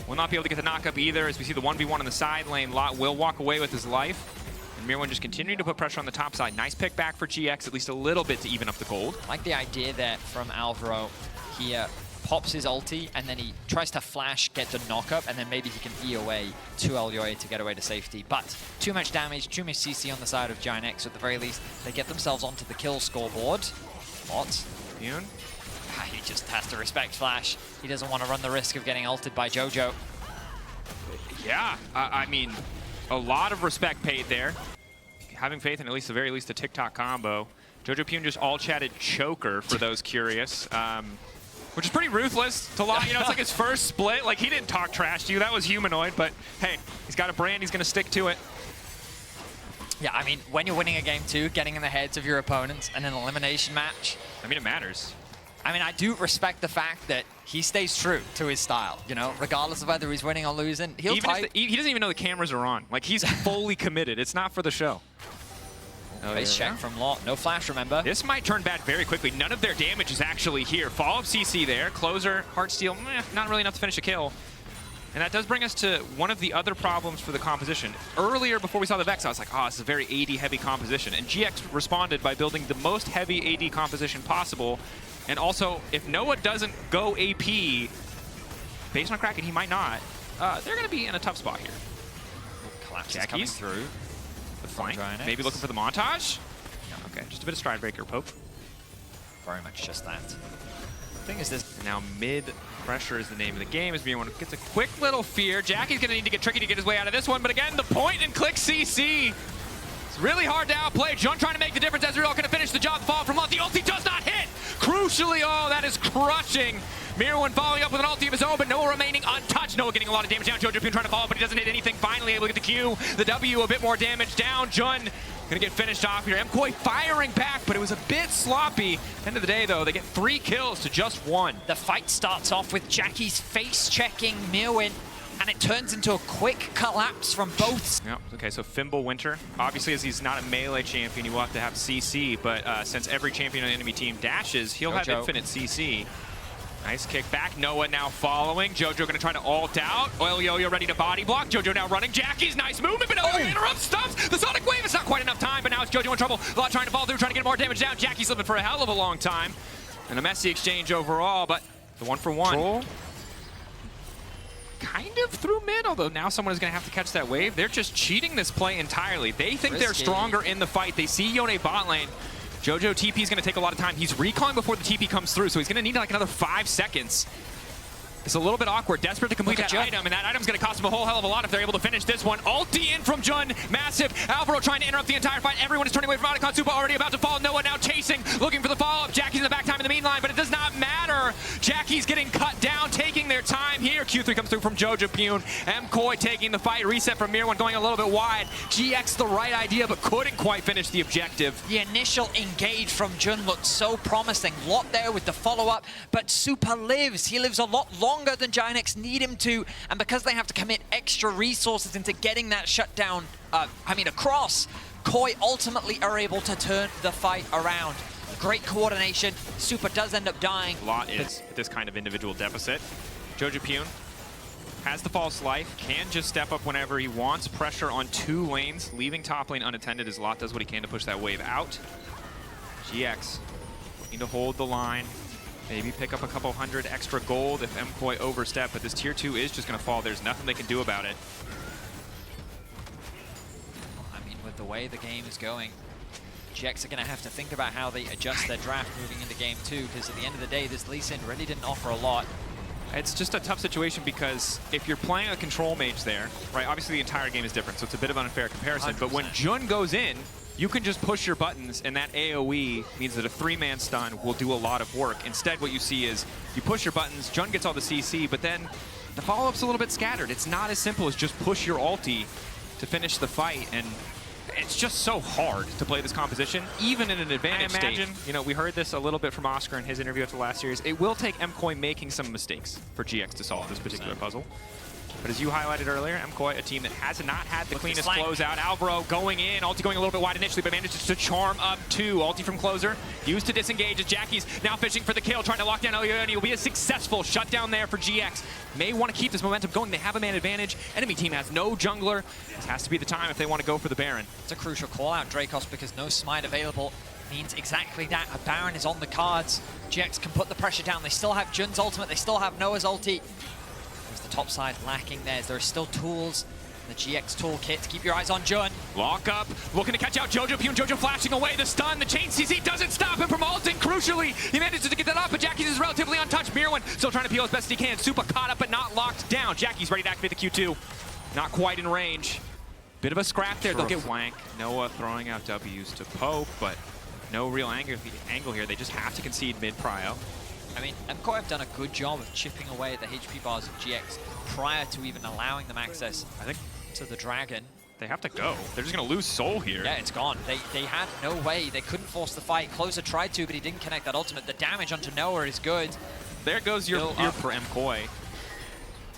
Will not be able to get the knockup either, as we see the 1v1 in the side lane. Lot will walk away with his life. And Mirwan just continuing to put pressure on the top side. Nice pick back for GX, at least a little bit to even up the gold.
I like the idea there from Alvaro. He pops his ulti, and then he tries to flash, get the knockup, and then maybe he can E away to Elyoya to get away to safety. But too much damage, too much CC on the side of Giant X. At the very least, they get themselves onto the kill scoreboard. Lot.
Bune.
He just has to respect Flash. He doesn't want to run the risk of getting ulted by JoJo.
Yeah, I mean, a lot of respect paid there. Having faith in at least the very least a TikTok combo. JoJo Pune just all-chatted choker for those curious, which is pretty ruthless to Lot. You know, it's like his first split. Like, he didn't talk trash to you. That was humanoid, but hey, he's got a brand. He's going to stick to it.
Yeah, I mean, when you're winning a game too, getting in the heads of your opponents in an elimination match.
I mean, it matters.
I mean, I do respect the fact that he stays true to his style, you know, regardless of whether he's winning or losing. He'll type.
He doesn't even know the cameras are on. Like, he's fully committed. It's not for the show.
Face check from Lot. No flash, remember?
This might turn bad very quickly. None of their damage is actually here. Follow-up CC there. Closer, Heartsteel, not really enough to finish a kill. And that does bring us to one of the other problems for the composition. Earlier, before we saw the Vex, I was like, oh, this is a very AD-heavy composition. And GX responded by building the most heavy AD composition possible. And also, if Noah doesn't go AP, based on Kraken, he might not, they're going to be in a tough spot here.
Collapse is coming through.
The flank, maybe looking for the montage. Okay, just a bit of stride breaker poke.
Very much just that. The thing is this.
And now mid pressure is the name of the game as Mirwan gets a quick little fear. Jackie's going to need to get tricky to get his way out of this one, but again, the point and click CC. It's really hard to outplay. Jun trying to make the difference. Ezreal going to finish the job. Fall from Lot. The ulti does not hit. Crucially, oh, that is crushing. Mirwan following up with an ulti of his own, but Noah remaining untouched. Noah getting a lot of damage down. JoJo Pune trying to follow, but he doesn't hit anything. Finally able to get the Q. The W, a bit more damage down. Jun gonna get finished off here. MKoi firing back, but it was a bit sloppy. End of the day, though, they get 3 kills to just 1.
The fight starts off with Jackie's face-checking Mirwan, and it turns into a quick collapse from both.
Yep. Okay, so Fimble Winter. Obviously, as he's not a melee champion, he will have to have CC, but since every champion on the enemy team dashes, he'll have infinite CC. Nice kick back. Noah now following. JoJo going to try to ult out. Elyoya ready to body block. JoJo now running. Jackie's nice movement, but Elyoya interrupts, stumps. The Sonic Wave is not quite enough time, but now it's JoJo in trouble. Lot trying to fall through, trying to get more damage down. Jackie's living for a hell of a long time. And a messy exchange overall, but the 1-for-1. Troll kind of through mid, although now someone is going to have to catch that wave. They're just cheating this play entirely. They think they're stronger in the fight. They see Yone bot lane. JoJo TP is going to take a lot of time. He's recalling before the TP comes through, so he's going to need like another 5 seconds. It's a little bit awkward. Desperate to complete that item, and that item's going to cost him a whole hell of a lot if they're able to finish this one. Ulti in from Jun. Massive. Alvaro trying to interrupt the entire fight. Everyone is turning away from Otacon. Supa already about to fall. Noah now chasing, looking for the follow-up. Jackie's in the back time in the mean line, but it does not matter. Jackie's getting cut down, taking their time here. Q3 comes through from JoJo Pune. MKoi taking the fight. Reset from Mirwan going a little bit wide. GX the right idea, but couldn't quite finish the objective.
The initial engage from Jun looked so promising. Lot there with the follow-up, but Supa lives. He lives a lot longer than Giant X need him to, and because they have to commit extra resources into getting that shutdown, across, Koi ultimately are able to turn the fight around. Great coordination. Supa does end up dying.
Lot is at this kind of individual deficit. JoJo Pune has the false life, can just step up whenever he wants. Pressure on 2 lanes, leaving top lane unattended as Lot does what he can to push that wave out. GX need to hold the line. Maybe pick up a couple hundred extra gold if MKoi overstep, but this tier 2 is just going to fall. There's nothing they can do about it.
I mean, with the way the game is going, GX are going to have to think about how they adjust their draft moving into game 2, because at the end of the day, this Lee Sin really didn't offer a lot.
It's just a tough situation because if you're playing a control mage there, right, obviously the entire game is different, so it's a bit of an unfair comparison,
100%.
But when Jun goes in, you can just push your buttons, and that AoE means that a 3-man stun will do a lot of work. Instead, what you see is you push your buttons, Jun gets all the CC, but then the follow-up's a little bit scattered. It's not as simple as just push your ulti to finish the fight, and It's just so hard to play this composition, even in an advantage state. You know, we heard this a little bit from Oscar in his interview after the last series. It will take MKOI making some mistakes for GX to solve this particular puzzle. But as you highlighted earlier, MKOI, a team that has not had the cleanest closeout. Alvaro going in, Ulti going a little bit wide initially, but manages to charm up two. Ulti from closer, used to disengage as Jackie's now fishing for the kill, trying to lock down Elio, and he'll be a successful shutdown there for GX. May want to keep this momentum going. They have a man advantage. Enemy team has no jungler. This has to be the time if they want to go for the Baron.
It's a crucial call out, Dracos, because no smite available means exactly that. A Baron is on the cards. GX can put the pressure down. They still have Jun's ultimate. They still have Noah's ulti. The top side lacking there. There are still tools in the GX toolkit. Keep your eyes on Jun.
Lock up, looking to catch out Jojo. Pune Jojo flashing away. The stun, the chain CC doesn't stop him from ulting. Crucially, he manages to get that off, but Jackie's is relatively untouched. Mirwin still trying to peel as best he can. Super caught up, but not locked down. Jackie's ready to activate the Q2. Not quite in range. Bit of a scrap there. They'll get wank. Noah throwing out W's to poke, but no real angle here. They just have to concede mid-prio.
I mean, MKOI have done a good job of chipping away at the HP bars of GX prior to even allowing them access, I think, to the Dragon.
They have to go. They're just going to lose soul here.
Yeah, it's gone. They had no way. They couldn't force the fight. Closer tried to, but he didn't connect that ultimate. The damage onto Noah is good.
There goes your for MKOI.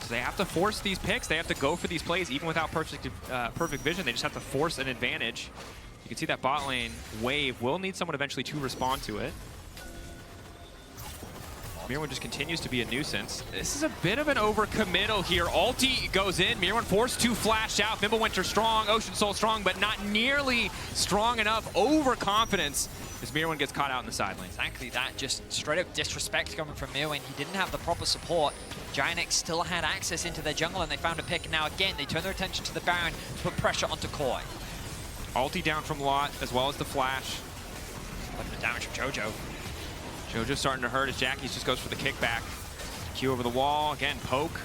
So they have to force these picks. They have to go for these plays, even without perfect vision. They just have to force an advantage. You can see that bot lane wave will need someone eventually to respond to it. Mirwin just continues to be a nuisance. This is a bit of an overcommittal here. Ulti goes in. Mirwin forced to flash out. Fimbulwinter strong. Ocean Soul strong, but not nearly strong enough. Overconfidence as Mirwin gets caught out in the side lane.
Exactly that. Just straight up disrespect coming from Mirwin. He didn't have the proper support. Giant still had access into their jungle, and they found a pick. Now again, they turn their attention to the Baron to put pressure onto Koi.
Ulti down from Lot, as well as the flash.
Look at the damage from Jojo.
Jojo's starting to hurt as Jackie's just goes for the kickback. Q over the wall, again, poke.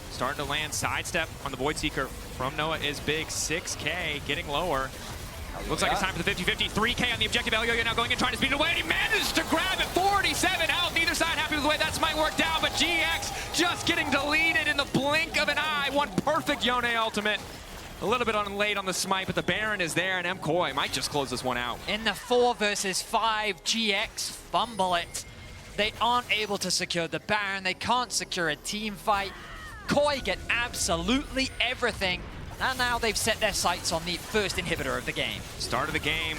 Starting to land, sidestep on the Void Seeker from Noah is big. 6K, getting lower. Looks like it's time for the 50-50. 3K on the objective. Elio now going in, trying to speed it away, and he manages to grab it. 47 health, neither side happy with the way that smite worked out, but GX just getting deleted in the blink of an eye. One perfect Yone ultimate. A little bit late on the smite, but the Baron is there, and MKOI might just close this one out.
In the 4 versus 5, GX fumble it. They aren't able to secure the Baron. They can't secure a team fight. Koi get absolutely everything. And now they've set their sights on the first inhibitor of the game.
Start of the game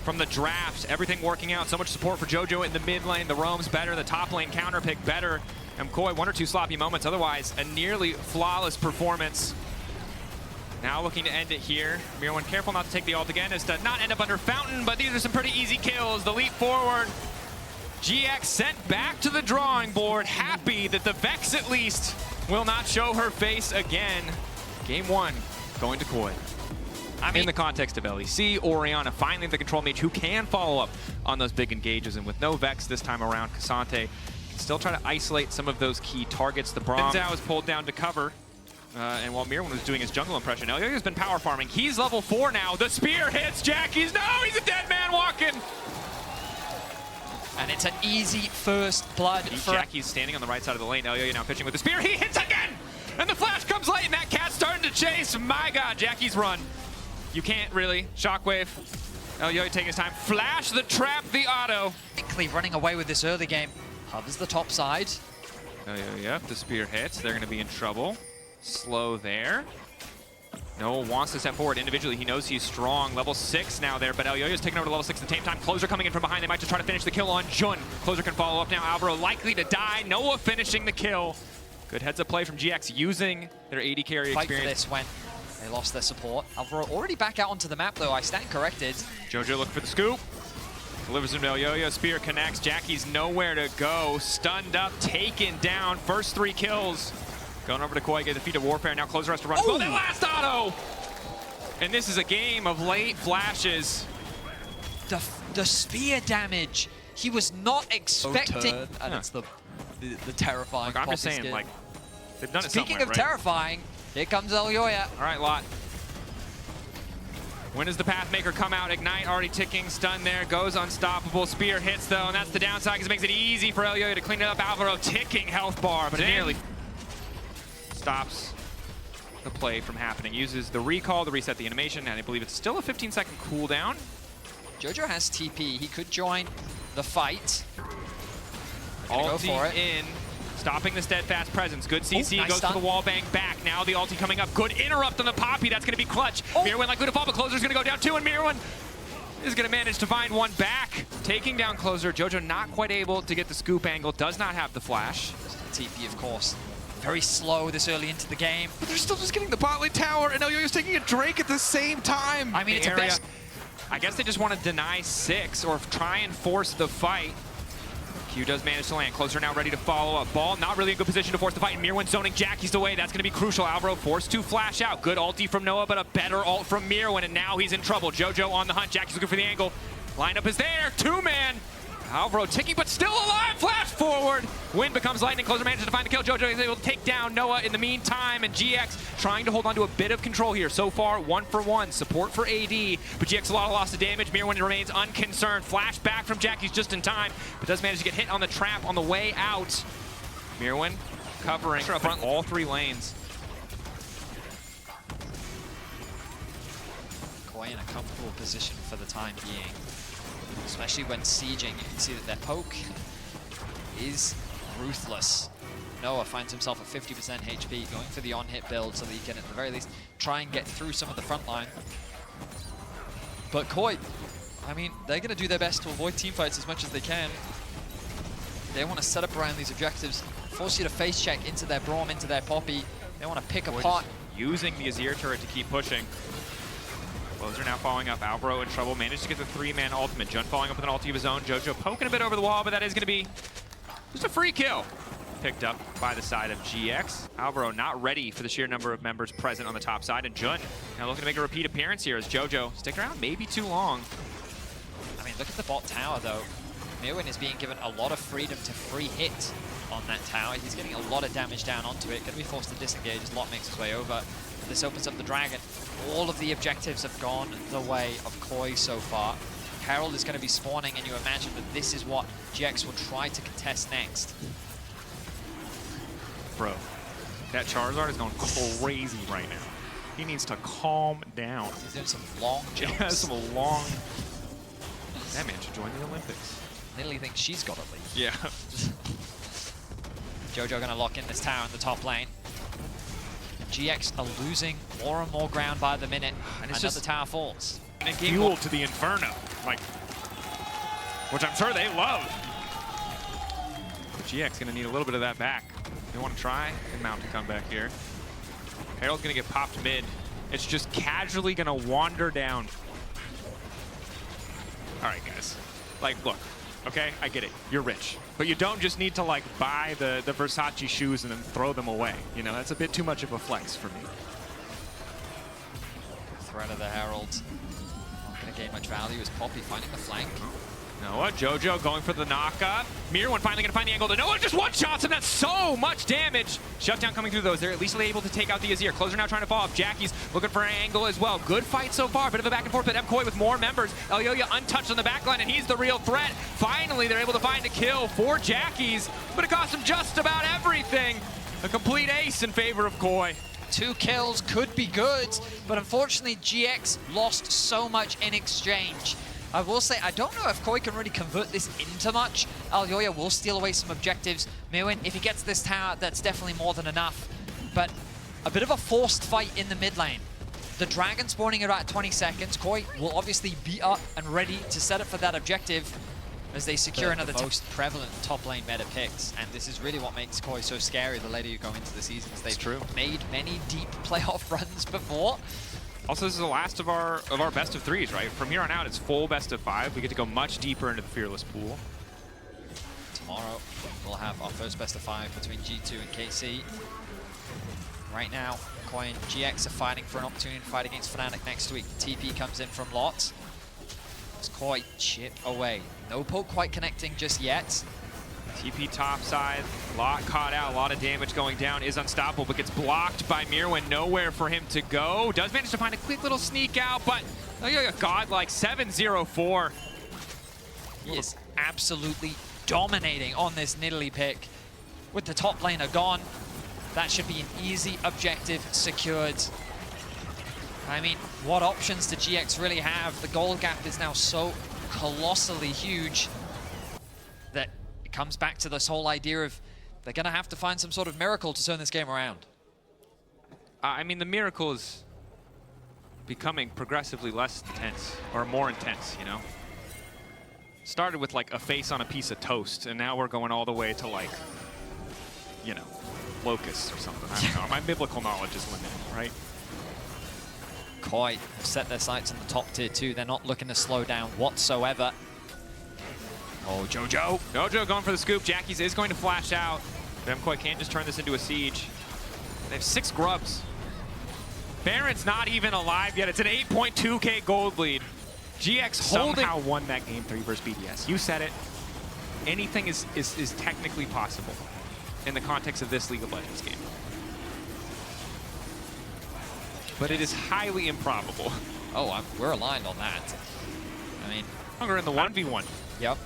from the draft, everything working out. So much support for Jojo in the mid lane. The roam's better, the top lane counter pick better. MKOI 1 or 2 sloppy moments, otherwise a nearly flawless performance. Now looking to end it here. Mirwin careful not to take the ult again as to not end up under Fountain, but these are some pretty easy kills. The leap forward. GX sent back to the drawing board, happy that the Vex at least will not show her face again. Game 1 going to Koi. In the context of LEC, Orianna finally the control mage who can follow up on those big engages, and with no Vex this time around, Cassante can still try to isolate some of those key targets. The Braum is pulled down to cover. And while Mirwin was doing his jungle impression, Elio's been power farming. He's level 4 now. The spear hits Jackie's. No, he's a dead man walking.
And it's an easy first blood.
Jackie's standing on the right side of the lane. Elio now pitching with the spear. He hits again! And the flash comes late, and that cat's starting to chase. My God, Jackie's run. You can't really. Shockwave. Elio taking his time. Flash the trap, the auto.
Quickly running away with this early game. Hovers the top side.
Elio, the spear hits. They're going to be in trouble. Slow there. Noah wants to step forward individually. He knows he's strong. Level 6 now there, but Elio's taking over to level 6 at the same time. Closer coming in from behind. They might just try to finish the kill on Jun. Closer can follow up now. Alvaro likely to die. Noah finishing the kill. Good heads-up play from GX using their AD carry
Fight
experience.
For this when they lost their support. Alvaro already back out onto the map, though. I stand corrected.
Jojo looking for the scoop. Delivers him to Elio. Spear connects. Jackie's nowhere to go. Stunned up, taken down. First 3 kills. Going over to Koi, get the feet of Warfare. Now Closer has to run. Oh, that last auto! And this is a game of late flashes.
The spear damage. He was not expecting. And
Yeah.
it's the terrifying.
Look, I'm just saying,
skin.
like, they've done it
Speaking
somewhere,
of
right?
terrifying, here comes Elioya.
All right, Lot. When does the Pathmaker come out? Ignite already ticking, stun there, goes unstoppable. Spear hits though, and that's the downside because it makes it easy for Elioya to clean it up. Alvaro ticking health bar, but it nearly stops. the play from happening. Uses the recall to reset the animation, and I believe it's still a 15-second cooldown.
Jojo has TP. He could join the fight. Go
Ulti
for it.
in, stopping the steadfast presence. Good CC,
nice
goes
stun.
to the wall bang back. Now the ulti coming up. Good interrupt on the Poppy. That's going to be clutch. Mirwin likely to fall, but Closer's going to go down too, and Mirwin is going to manage to find one back. Taking down Closer. Jojo not quite able to get the scoop angle. Does not have the flash.
TP, of course. Very slow this early into the game.
But they're still just getting the bot lane tower, and Elyoyo's taking a Drake at the same time.
I mean, it's
The
a best.
I guess they just want to deny 6 or try and force the fight. Q does manage to land. Closer now ready to follow up. Ball not really in good position to force the fight. And Mirwin zoning Jackie's away. That's going to be crucial. Alvaro forced to flash out. Good ulti from Noah, but a better ult from Mirwin. And now he's in trouble. Jojo on the hunt. Jackie's looking for the angle. Lineup is there. 2-man. Alvaro ticking, but still alive. Flash forward. Wind becomes lightning. Closer manages to find the kill. Jojo is able to take down Noah in the meantime. And GX trying to hold on to a bit of control here. So far, 1-for-1. Support for AD. But GX a lot of loss of damage. Mirwin remains unconcerned. Flash back from Jackie's just in time. But does manage to get hit on the trap on the way out. Mirwin covering front all 3 lanes.
Koi in a comfortable position for the time being. Especially when sieging, you can see that their poke is ruthless. Noah finds himself at 50% HP, going for the on-hit build so that he can, at the very least, try and get through some of the front line. But Koi, I mean, they're going to do their best to avoid teamfights as much as they can. They want to set up around these objectives, force you to face check into their Braum, into their Poppy. They want to pick apart.
Using the Azir turret to keep pushing. Closer now following up. Alvaro in trouble. Managed to get the 3-man ultimate. Jun following up with an ulti of his own. Jojo poking a bit over the wall, but that is going to be just a free kill. Picked up by the side of GX. Alvaro not ready for the sheer number of members present on the top side. And Jun now looking to make a repeat appearance here as Jojo stick around maybe too long.
I mean, look at the bot tower, though. Mirwin is being given a lot of freedom to free hit on that tower. He's getting a lot of damage down onto it. Going to be forced to disengage as Lot makes his way over. This opens up the dragon. All of the objectives have gone the way of Koi so far. Herald is going to be spawning, and you imagine that this is what GX will try to contest next.
Bro, that Charizard is going crazy right now. He needs to calm down.
He's doing some long jumps.
Yeah, some long... That man should join the Olympics.
Literally thinks she's got a lead.
Yeah.
Jojo going to lock in this tower in the top lane. GX are losing more and more ground by the minute, and
it's
another
just
tower falls.
Fuel to the Inferno, like, which I'm sure they love. But GX gonna need a little bit of that back. They want to try and mount a comeback here. Herald's gonna get popped mid. It's just casually gonna wander down. All right, guys. Like, look, okay, I get it. You're rich. But you don't just need to, like, buy the Versace shoes and then throw them away. You know, that's a bit too much of a flex for me.
Threat of the Herald. Not going to gain much value as Poppy finding the flank.
Noah, Jojo going for the knockup. Mirwin finally going to find the angle. Noah just one-shots him. That's so much damage. Shutdown coming through those. They're at least able to take out the Azir. Closer now trying to fall off. Jackie's looking for an angle as well. Good fight so far. Bit of a back and forth, but MKoi with more members. Elyoyo untouched on the backline, and he's the real threat. Finally, they're able to find a kill for Jackie's, but it cost him just about everything. A complete ace in favor of Koi.
2 kills could be good, but unfortunately GX lost so much in exchange. I will say, I don't know if Koi can really convert this into much. Elyoyo will steal away some objectives. Mirwin, if he gets this tower, that's definitely more than enough. But a bit of a forced fight in the mid lane. The dragon spawning at about 20 seconds. Koi will obviously be up and ready to set up for that objective as they secure another most prevalent top lane meta picks. And this is really what makes Koi so scary the later you go into the seasons. They've made many deep playoff runs before.
Also, this is the last of our best of 3s, right? From here on out, it's full best of 5. We get to go much deeper into the Fearless pool.
Tomorrow, we'll have our first best of 5 between G2 and KC. Right now, Koi and GX are fighting for an opportunity to fight against Fnatic next week. TP comes in from Lot. As Koi chip away. No poke quite connecting just yet.
TP top side, Lot caught out, a lot of damage going down, is unstoppable, but gets blocked by Mirwin. Nowhere for him to go. Does manage to find a quick little sneak out, but a godlike 7-0-4.
He is absolutely dominating on this Nidalee pick. With the top laner gone, That should be an easy objective secured. I mean, what options do GX really have? The gold gap is now so colossally huge that it comes back to this whole idea of they're going to have to find some sort of miracle to turn this game around.
I mean, the miracle is becoming progressively less intense, or more intense, you know? Started with like a face on a piece of toast, and now we're going all the way to like, you know, locusts or something. I don't know. My biblical knowledge is limited, right?
Koi set their sights on the top tier 2. They're not looking to slow down whatsoever. Oh, Jojo.
Jojo going for the scoop. Jackie's is going to flash out. Koi can't just turn this into a siege. They have 6 grubs. Baron's not even alive yet. It's an 8.2k gold lead. GX holding.
Somehow won that game 3 versus BDS.
You said it. Anything is technically possible in the context of this League of Legends game. But it is highly improbable.
Oh, we're aligned on that. I mean,
Longer in the 1v1.
Yep.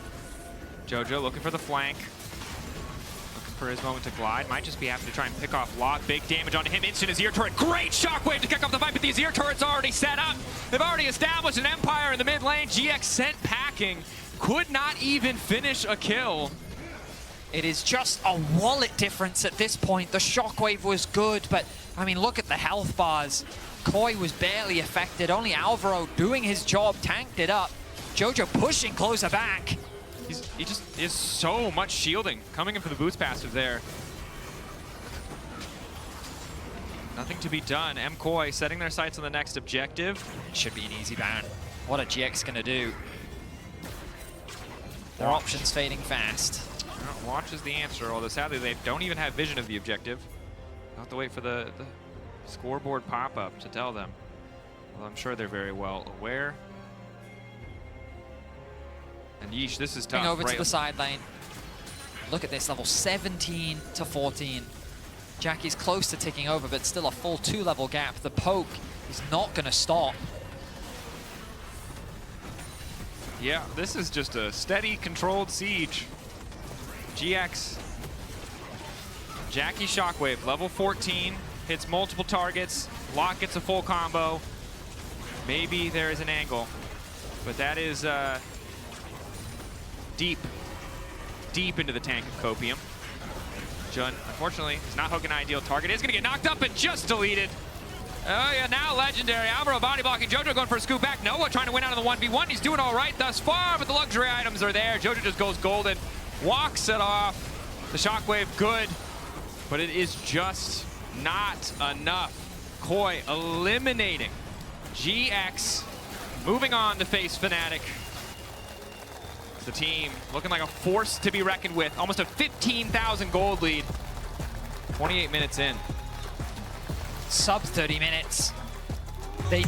Jojo looking for the flank. Looking for his moment to glide. Might just be having to try and pick off Lot. Big damage onto him. Instant Azir turret. Great shockwave to kick off the fight, but the Azir turret's already set up. They've already established an empire in the mid lane. GX sent packing. Could not even finish a kill.
It is just a wallet difference at this point. The shockwave was good, but I mean, look at the health bars. Koi was barely affected. Only Alvaro doing his job, tanked it up. Jojo pushing closer back.
He just is so much shielding. Coming in for the boots passive there. Nothing to be done. Koi setting their sights on the next objective.
Should be an easy ban. What are GX gonna do? Their options fading fast.
Watch is the answer, although sadly they don't even have vision of the objective. They'll have to wait for the scoreboard pop-up to tell them. Well, I'm sure they're very well aware. And yeesh, this is tough.
Over to the side lane. Look at this, level 17 to 14. Jackie's close to ticking over, but still a full 2-level gap. The poke is not going to stop.
Yeah, this is just a steady, controlled siege. GX. Jackie Shockwave, level 14, hits multiple targets. Lot gets a full combo. Maybe there is an angle, but that is deep into the tank of Copium. Jun, unfortunately, is not hooking an ideal target. Is going to get knocked up and just deleted. Oh yeah, now legendary. Alvaro body blocking. Jojo going for a scoop back. Noah trying to win out of the 1v1. He's doing all right thus far, but the luxury items are there. Jojo just goes golden, walks it off. The shockwave good, but it is just not enough. Koi eliminating GX, moving on to face Fnatic. The team looking like a force to be reckoned with. Almost a 15,000 gold lead. 28 minutes in.
Sub 30 minutes. They